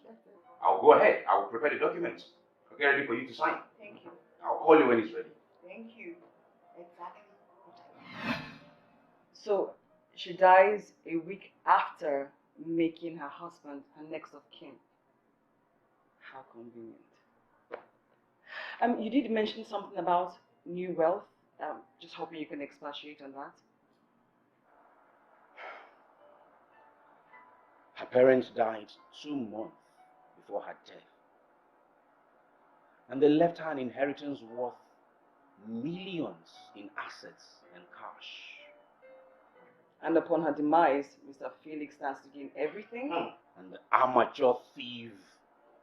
I'll go ahead. I will prepare the documents. I'll get ready for you to sign. Thank you. I'll call you when it's ready. Thank you. Exactly what I want. So, she dies a week after making her husband her next of kin. How convenient. You did mention something about new wealth. Just hoping you can expatiate on that. Her parents died 2 months before her death. And they left her an inheritance worth millions in assets and cash. And upon her demise, Mr. Felix stands to gain everything. And the amateur thief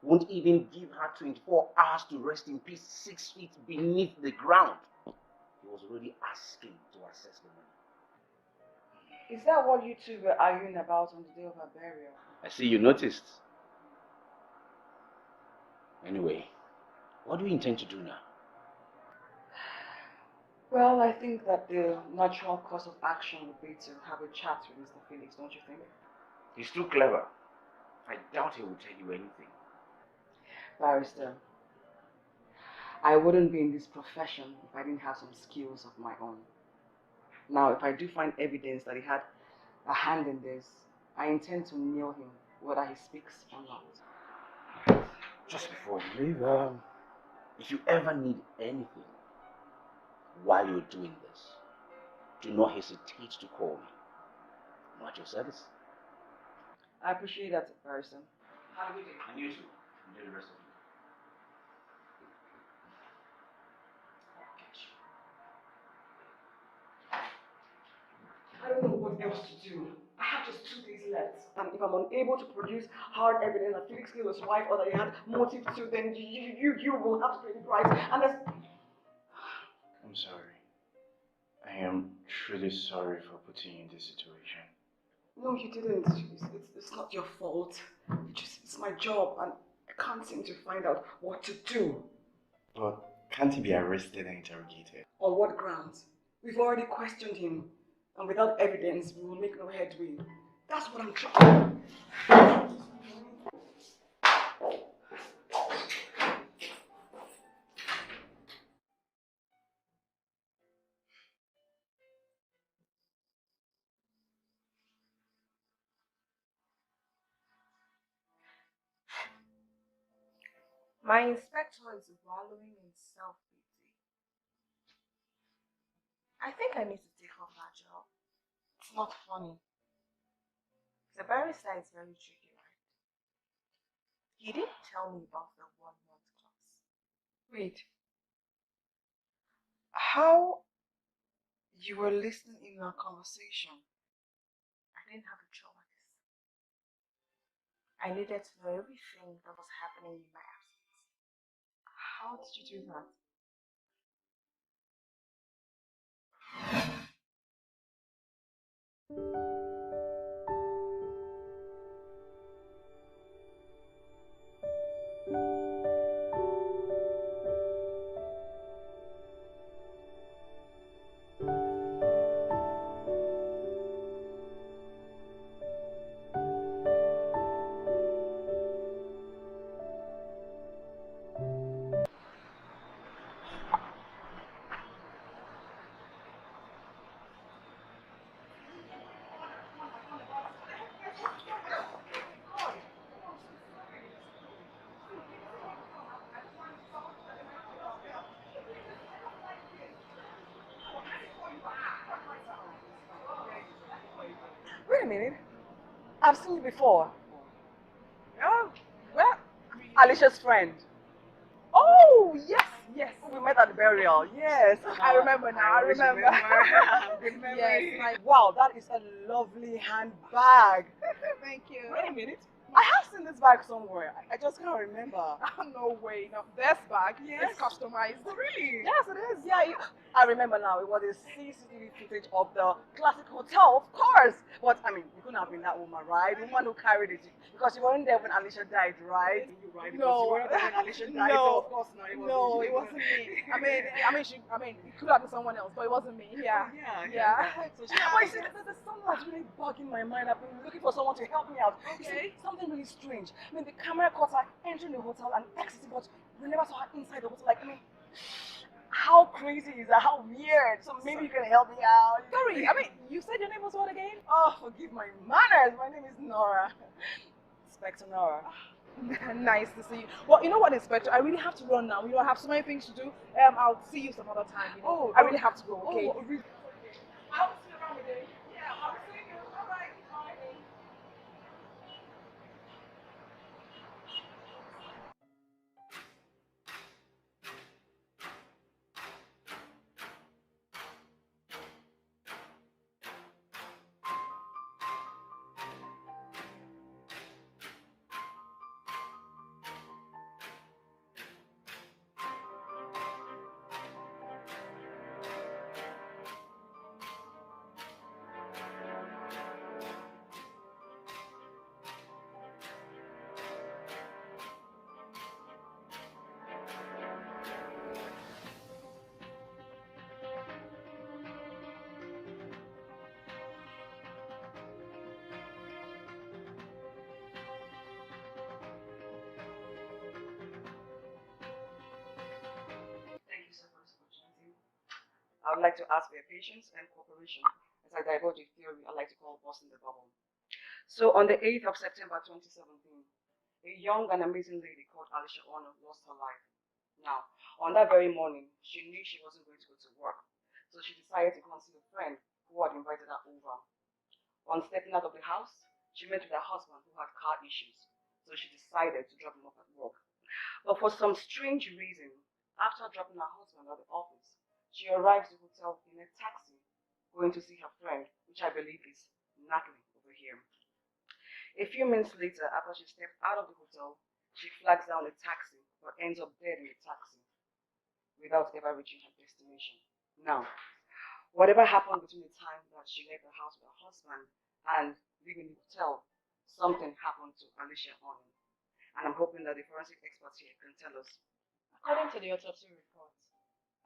won't even give her 24 hours to rest in peace 6 feet beneath the ground. He was already asking to access the money. Is that what you two were arguing about on the day of her burial? I see you noticed. Anyway, what do you intend to do now? Well, I think that the natural course of action would be to have a chat with Mr. Felix, don't you think? He's too clever. I doubt he will tell you anything. Barrister, I wouldn't be in this profession if I didn't have some skills of my own. Now, if I do find evidence that he had a hand in this, I intend to nail him, whether he speaks or not. Just before you leave, if you ever need anything while you're doing this, do not hesitate to call me. I'm at your service. I appreciate that, Barrister. Have a good day. And you too. Enjoy the rest of you. I don't know what else to do. I have just 2 days left. And if I'm unable to produce hard evidence that Felix killed his wife or that he had motive to, then you will have to pay the price. And that's... I'm sorry. I am truly sorry for putting you in this situation. No, you didn't. It's not your fault. It's my job, and I can't seem to find out what to do. But can't he be arrested and interrogated? On what grounds? We've already questioned him, and without evidence, we will make no headway. That's what I'm trying. My inspector is wallowing in self-pity. I think I need to take off that job. It's not funny. The barrister is very tricky, right? He didn't tell me about the 1 month clause. Wait. How you were listening in our conversation? I didn't have a choice. I needed to know everything that was happening in my absence. How did you do that? Wait a minute. I've seen you before. Oh, well, Alicia's friend. oh, yes, yes. We met at the burial. Yes. I remember now, I remember. Good memory. Yes, Wow, that is a lovely handbag. thank you. Wait a minute. I have seen this bag somewhere. I just can't remember. No way, no. This bag Yes. is customized. Really? Yes, it is. Yeah, I remember now. It was a CCTV footage of the classic hotel, of course. But I mean, you couldn't have been that woman, right? The one who carried it, because you weren't there when Alicia died, right? Right? Because No. you weren't there when Alicia died. No. So of course, no, it wasn't No, you. it wasn't me. I mean, it could have been someone else, but it wasn't me. Yeah. Yeah. So but you see, there's something that's really bugging my mind. I've been looking for someone to help me out. You see, Okay. something really strange. I mean, the camera caught her entering the hotel and exiting, but we never saw her inside the hotel. Like, I mean, how crazy is that? How weird. So maybe you can help me out. Sorry, I mean, you said your name was what again? Oh, forgive my manners. My name is Nora. Inspector Nora. Nice to see you. Well, you know what, Inspector? I really have to run now. I have so many things to do. I'll see you some other time. I really have to go. Okay. Oh, really? I'll see you around the day. Yeah, I'll see you. Bye bye. Thank you so much for opportunity. I would like to ask for your patience and cooperation as I divulge a theory I like to call busting the bubble. So on the 8th of September 2017, a young and amazing lady called Alicia Ono lost her life. Now, on that very morning, she knew she wasn't going to go to work, so she decided to go and see a friend who had invited her over. On stepping out of the house, she met with her husband who had car issues, so she decided to drop him off at work. But for some strange reason, after dropping her husband at the office, she arrives at the hotel in a taxi, going to see her friend, which I believe is Natalie over here. A few minutes later, after she stepped out of the hotel, she flags down a taxi but ends up dead in the taxi without ever reaching her destination. Now, whatever happened between the time that she left the house with her husband and leaving the hotel, something happened to Alicia on. And I'm hoping that the forensic experts here can tell us. According to the autopsy report,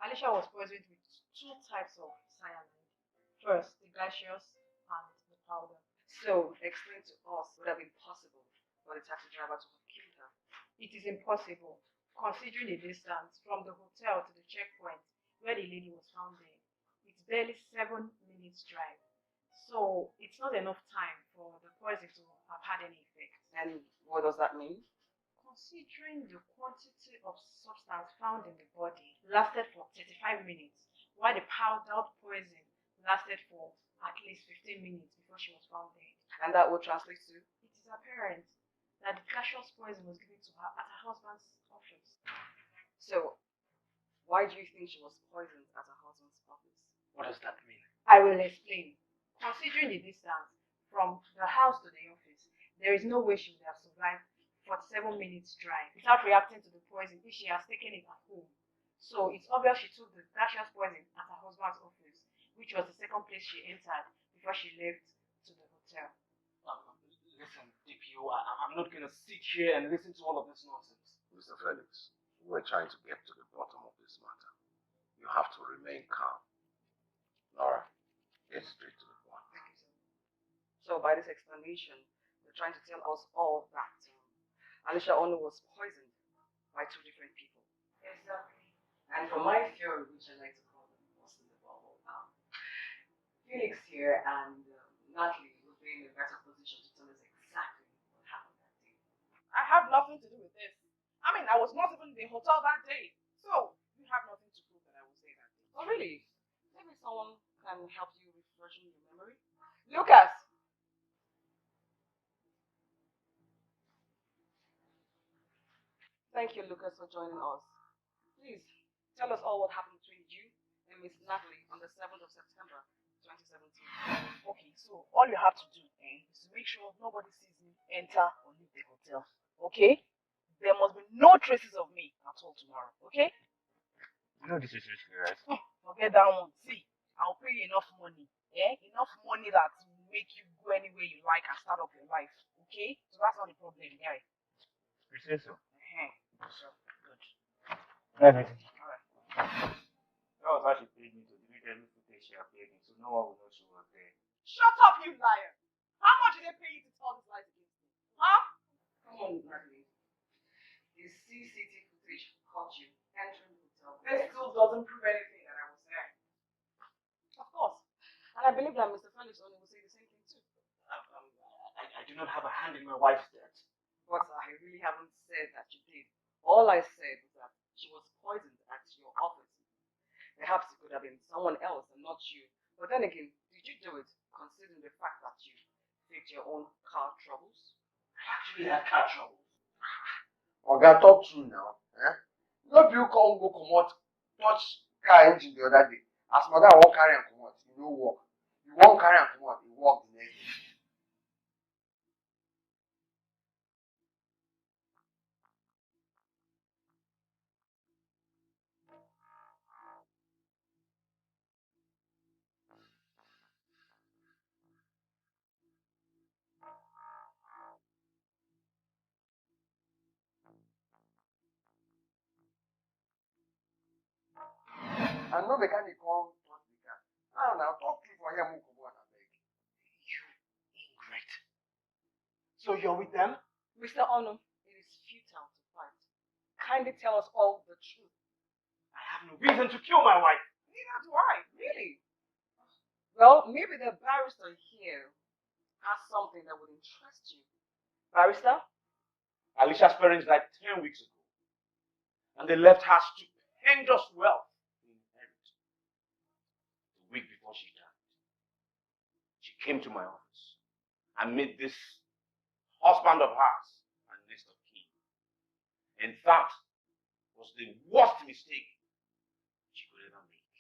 Alicia was poisoned with two types of cyanide. First, the gaseous and the powder. So, explain to us would have been possible for the taxi driver to have killed her. It is impossible, considering the distance from the hotel to the checkpoint where the lady was found dead. It's barely 7 minutes drive. So it's not enough time for the poison to have had any effect. And what does that mean? Considering the quantity of substance found in the body lasted for 35 minutes, while the powdered poison lasted for at least 15 minutes before she was found dead. And that would translate to? It is apparent that the gaseous poison was given to her at her husband's office. So, why do you think she was poisoned at her husband's office? What does that mean? I will explain. Considering the distance from the house to the office, there is no way she would have survived 47 minutes drive without reacting to the poison if she has taken it at home. So it's obvious she took the gaseous poison at her husband's office, which was the second place she entered before she left to the hotel. Listen, DPO, I'm not going to sit here and listen to all of this nonsense. Mr. Felix, we're trying to get to the bottom of this matter. You have to remain calm. Nora, get straight to the point. Thank you, sir. So, by this explanation, they're trying to tell us all that Alicia Ono was poisoned by two different people. Exactly. And for my theory, which I like to call the busting the bubble, Felix here and Natalie would be in a better position to tell us exactly what happened that day. I have nothing to do with this. I mean, I was not even in the hotel that day. So, you have nothing to prove that I was there that day. Oh, really? Maybe someone can help you refreshing your memory? Lucas! Thank you, Lucas, for joining us. Please, tell us all what happened between you and Miss Natalie on the 7th of September, 2017. Okay, so all you have to do is to make sure nobody sees me enter or leave the hotel. Okay? There must be no traces of me at all tomorrow. Okay? You know this is risky, right? Forget that one. See, I'll pay you enough money. Enough money that will make you go anywhere you like and start up your life. Okay? So that's not the problem, right? You say so? So, good. Everything. Alright. That was how she paid me to delete every footage she had paid me, so no one will know she was there. Shut up, you liar! How much did they pay you to tell this lies against me? Huh? Come on, Natalie. The CCTV footage caught you entering the hotel. This still doesn't prove anything that I was there. Of course. And I believe that Mr. Felix only will say the same thing too. I do not have a hand in my wife's death. But I really haven't said that you did. All I said was that she was poisoned at your office. Perhaps it could have been someone else and not you. But then again, did you do it considering the fact that you faked your own car troubles? I actually had car troubles. Oga, talk true now. Eh? No you come go comot, touch car engine the other day. As madam won't carry am comot, e no work. You won't carry am comot, e work the next day. And no mechanic come touch the car. Now talk true for him who comot abeg. You ingrate. So you're with them? Mr. Ono, it is futile to fight. Kindly tell us all the truth. I have no reason to kill my wife. Neither do I, really. Well, maybe the barrister here has something that would interest you. Barrister? Alicia's parents died 10 weeks ago, and they left her stupendous wealth to inherit. The week before she died, she came to my office and made this husband of hers a next of kin. And that was the worst mistake she could ever make.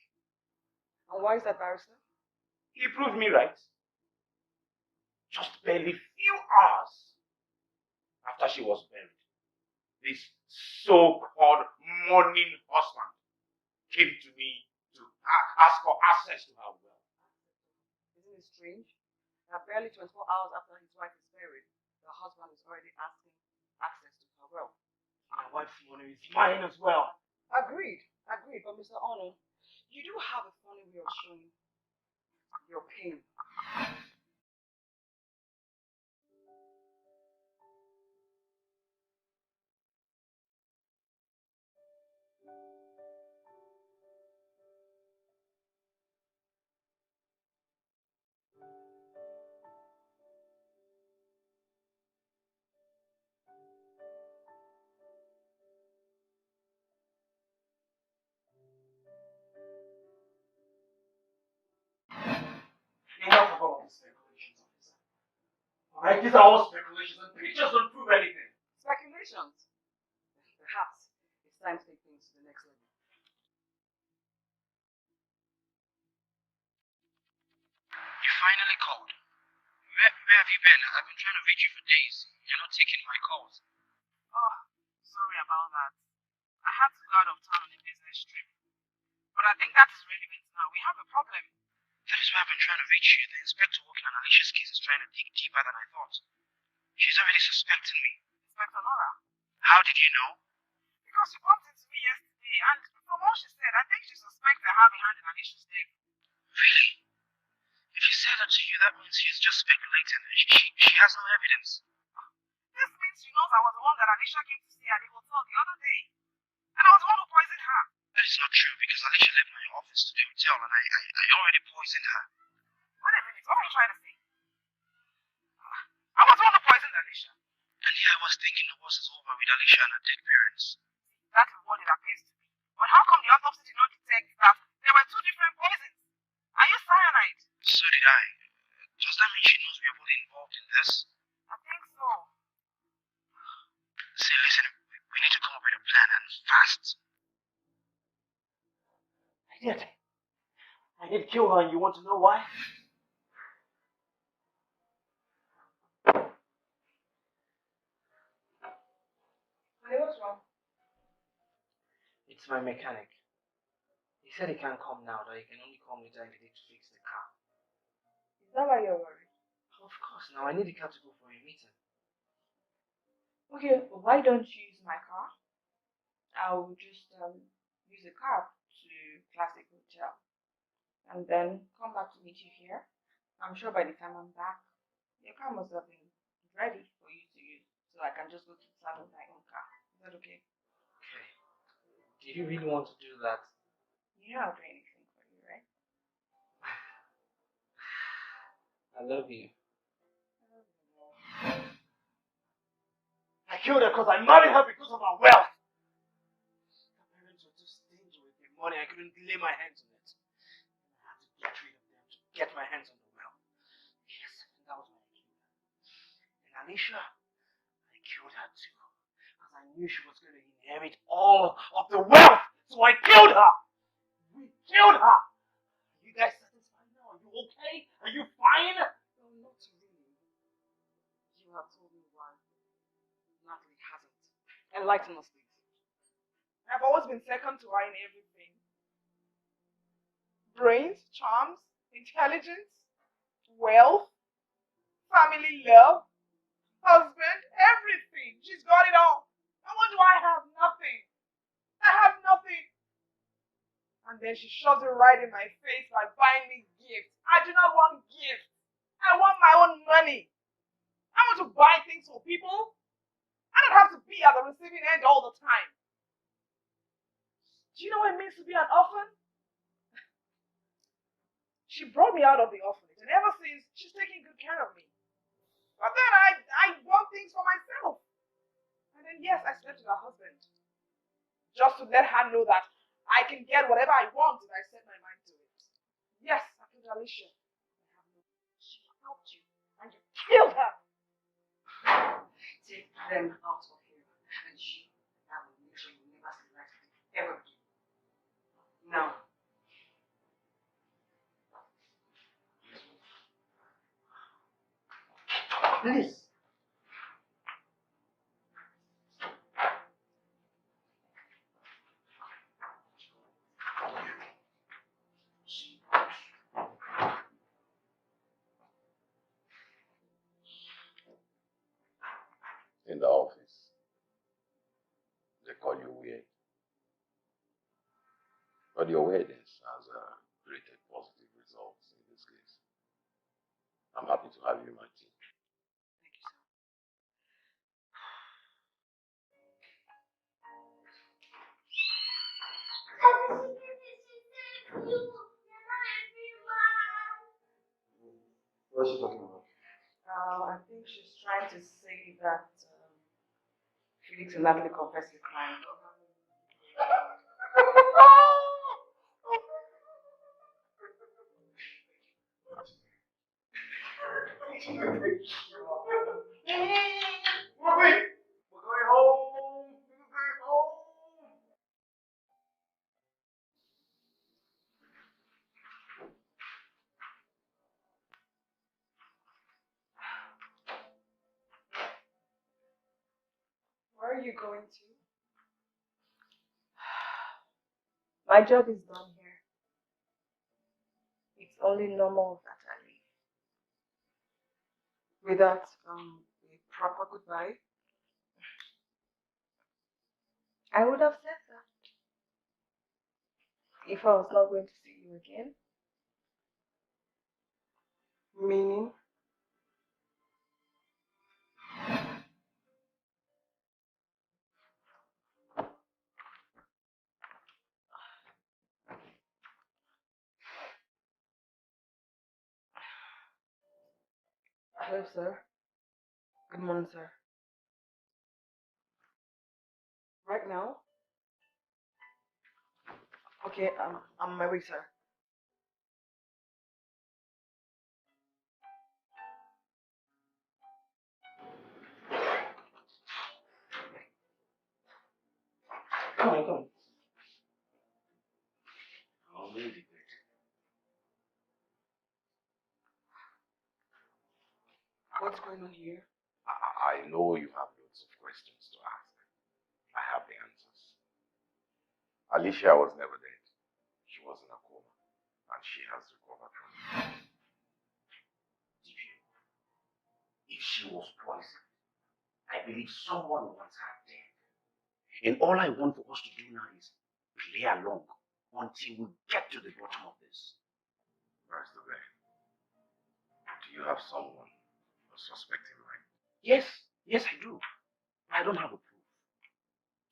And why is that, barrister? He proved me right. Just barely few hours after she was buried, this so-called mourning husband came to me to ask for access to her wealth. Isn't it strange? That barely 24 hours after his wife is buried, the husband is already asking access to her wealth. My wife's money is mine as well. Agreed. But Mr. Ono, you do have a funny way of showing your pain. Enough of all these speculations, officer. Alright, these are all speculations and pictures don't prove anything. Speculations. Perhaps it's time to take things to the next level. You finally called. Where have you been? I've been trying to reach you for days. You're not taking my calls. Oh, sorry about that. I had to go out of town on a business trip. But I think that is relevant now. We have a problem. That is why I've been trying to reach you. The inspector working on Alicia's case is trying to dig deeper than I thought. She's already suspecting me. Inspector Nora. How did you know? Because she bumped into me yesterday, and from what she said, I think she suspects I have a hand in Alicia's death. Really? If she said that to you, that means she's just speculating. She has no evidence. This means she knows I was the one that Alicia came to see at the hotel the other day. And I was the one who poisoned her. That is not true because Alicia left my office to the hotel and I already poisoned her. Wait a minute, what are you trying to say? I was the one who poisoned Alicia. And yeah, I was thinking the worst is over with Alicia and her dead parents. That is what it appears to be. But how come the autopsy did not detect that there were two different poisons? I used cyanide. So did I. Does that mean she knows we are both involved in this? I think so. See, listen, we need to come up with a plan and fast. I did kill her, and you want to know why? Honey, what's wrong? It's my mechanic. He said he can't come now, that he can only come later if he needs to fix the car. Is that why you're worried? Of course, now I need the car to go for a meeting. Okay, why don't you use my car? I'll just use a cab to Classic Hotel and then come back to meet you here. I'm sure by the time I'm back, your car must have been ready for you to use, so I can just go to the salon with my own car. Is that okay? Okay. Did you really want to do that? You know I'll do anything for you, right? I love you. killed her because I married her because of her wealth. Her parents were too stingy with their money. I couldn't lay my hands on it. I had to get rid of them to get my hands on the wealth. Yes, and that was why I killed her. And Alicia, I killed her too. Because I knew she was going to inherit all of the wealth. So I killed her. We killed her. Are you guys satisfied now? Are you okay? Are you fine? No, not really. You have told me why. Natalie hasn't. Enlighten us, please. I've always been second to her in everything. Brains, charms, intelligence, wealth, family love, husband, everything. She's got it all. And what do I have? Nothing. I have nothing. And then she shoves it right in my face by buying me gifts. I do not want gifts. I want my own money. I want to buy things for people. I don't have to be at the receiving end all the time. Do you know what it means to be an orphan? She brought me out of the orphanage, and ever since, she's taking good care of me. But then I want things for myself. And then, yes, I slept with her husband. Just to let her know that I can get whatever I want if I set my mind to it. Yes, I killed Alicia. She helped you, and you killed her. Take them out of here. And I will make sure you never see light ever again. Now. Please. In the office, they call you weird. But your weirdness has created positive results in this case. I'm happy to have you in my team. Thank you, sir. What's she talking about? I think she's trying to say that Felix and Natalie confessed the crime. We're going home. We're going home. Where are you going to? My job is done here. It's only normal that I leave. Without a proper goodbye? I would have said that if I was not going to see you again. Meaning? Hello, sir. Good morning, sir. Right now? Okay, I'm on my way, sir. Come on, come on. I'll leave it. What's going on here? I know you have loads of questions to ask. I have the answers. Alicia was never dead. She was in a coma, and she has recovered from it. If she was poisoned, I believe someone wants her dead. And all I want for us to do now is play along until we get to the bottom of this. Where's the bed? Do you have someone, a suspect in mind? Yes, I do. But I don't have a proof.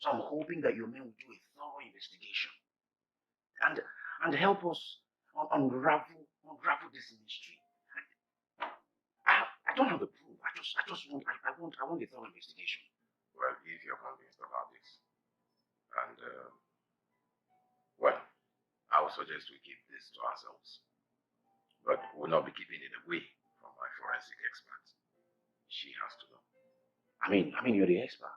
So I'm hoping that your men will do a thorough investigation and help us unravel this mystery. I don't have the proof. I want a thorough investigation. Well, if you're convinced about this, and well, I would suggest we keep this to ourselves. But we'll not be keeping it away from my forensic expert. She has to know. I mean, you're the expert.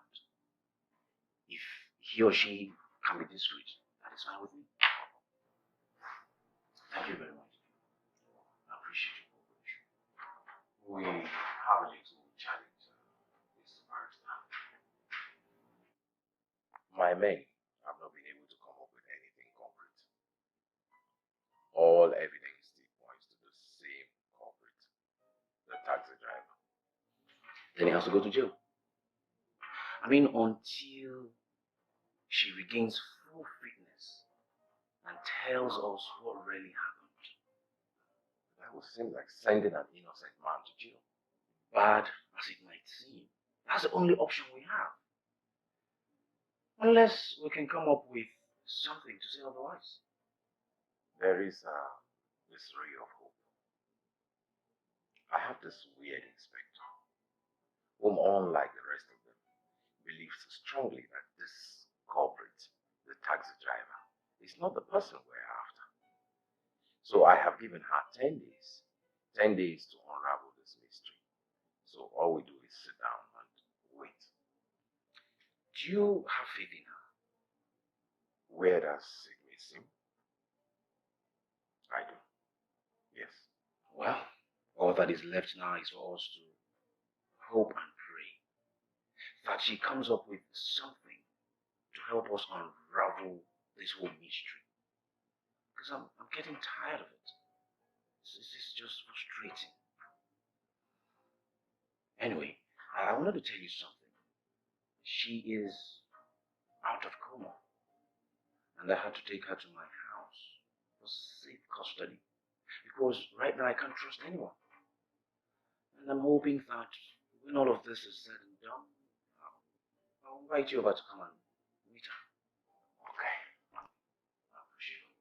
If he or she can be discreet, that is fine with me. Thank you very much. I appreciate your cooperation. We have a little challenge, Mr. Barrister. My men have not been able to come up with anything concrete. All evidence still points to the same culprit, the taxi driver. Then he has to go to jail. I mean, until she regains full fitness and tells us what really happened. That would seem like sending an innocent man to jail. Bad as it might seem, that's the only option we have. Unless we can come up with something to say otherwise. There is this ray of hope. I have this weird inspector, whom, unlike the rest of them, believes strongly that this culprit, the taxi driver, is not the person we're after. So I have given her 10 days. 10 days to unravel this mystery. So all we do is sit down and wait. Do you have faith in her? Where does it may seem? I do. Yes. Well, all that is left now is for us to hope and pray that she comes up with something to help us unravel this whole mystery. Because I'm getting tired of it. This is just frustrating. Anyway, I wanted to tell you something. She is out of coma. And I had to take her to my house for safe custody. Because right now I can't trust anyone. And I'm hoping that when all of this is said and done, I'll invite you over to come and meet her. Okay. I appreciate it.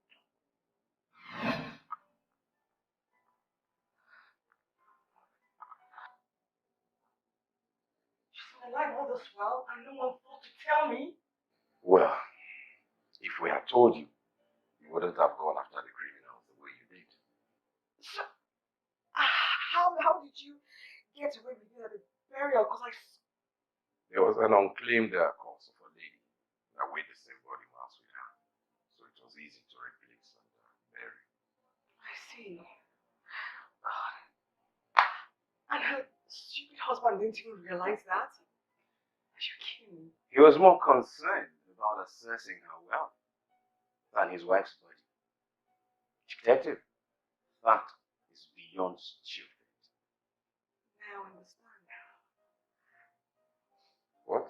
She's been alive all this while and no one thought to tell me. Well, if we had told you, you wouldn't have gone after the criminals the way you did. So, how did you get away with it at the burial? Because There was an unclaimed corpse of a lady that weighed the same body mass with her. So it was easy to replace and bury. I see. God. And her stupid husband didn't even realize that? Are you kidding me? He was more concerned about assessing her wealth than his wife's body. Detective, that is beyond stupid. Now I understand. What?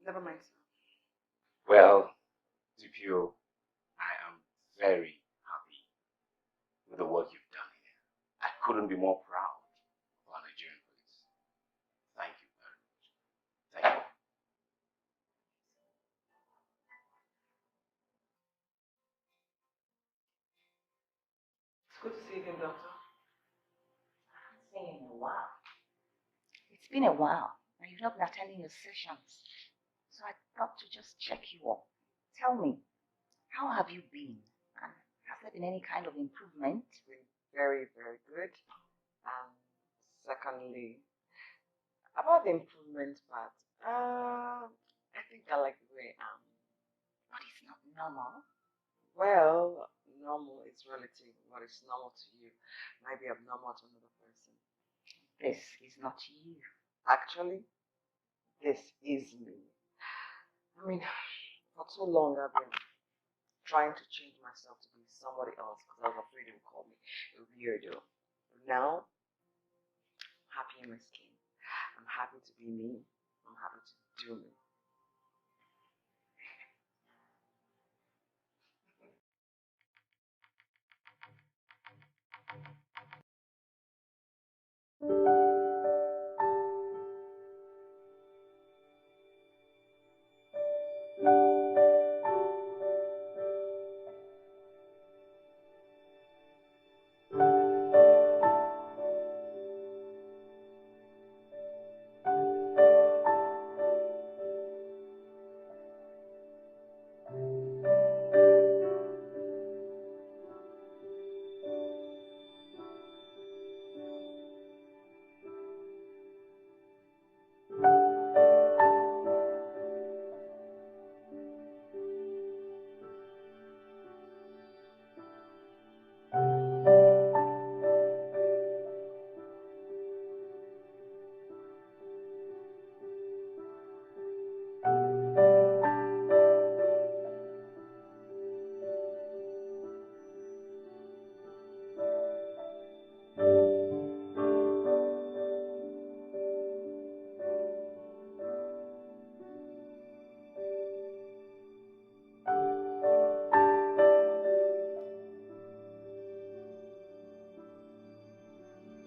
Never mind, sir. Well, DPO, I am very happy with the work you've done here. I couldn't be more proud of our Nigerian police. Thank you very much. Thank you. It's good to see you again, Doctor. I haven't seen you in a while. It's been a while, and you've not been attending your sessions. So I thought to just check you up. Tell me, how have you been? And has there been any kind of improvement? Been very, very good. Secondly, about the improvement part, I think I like the way I am. But it's not normal. Well, normal is relative. What is normal to you might be abnormal to another person. This is not you. Actually, this is me. I mean, for too long I've been trying to change myself to be somebody else because I was afraid they would call me a weirdo. But now, I'm happy in my skin. I'm happy to be me. I'm happy to do me.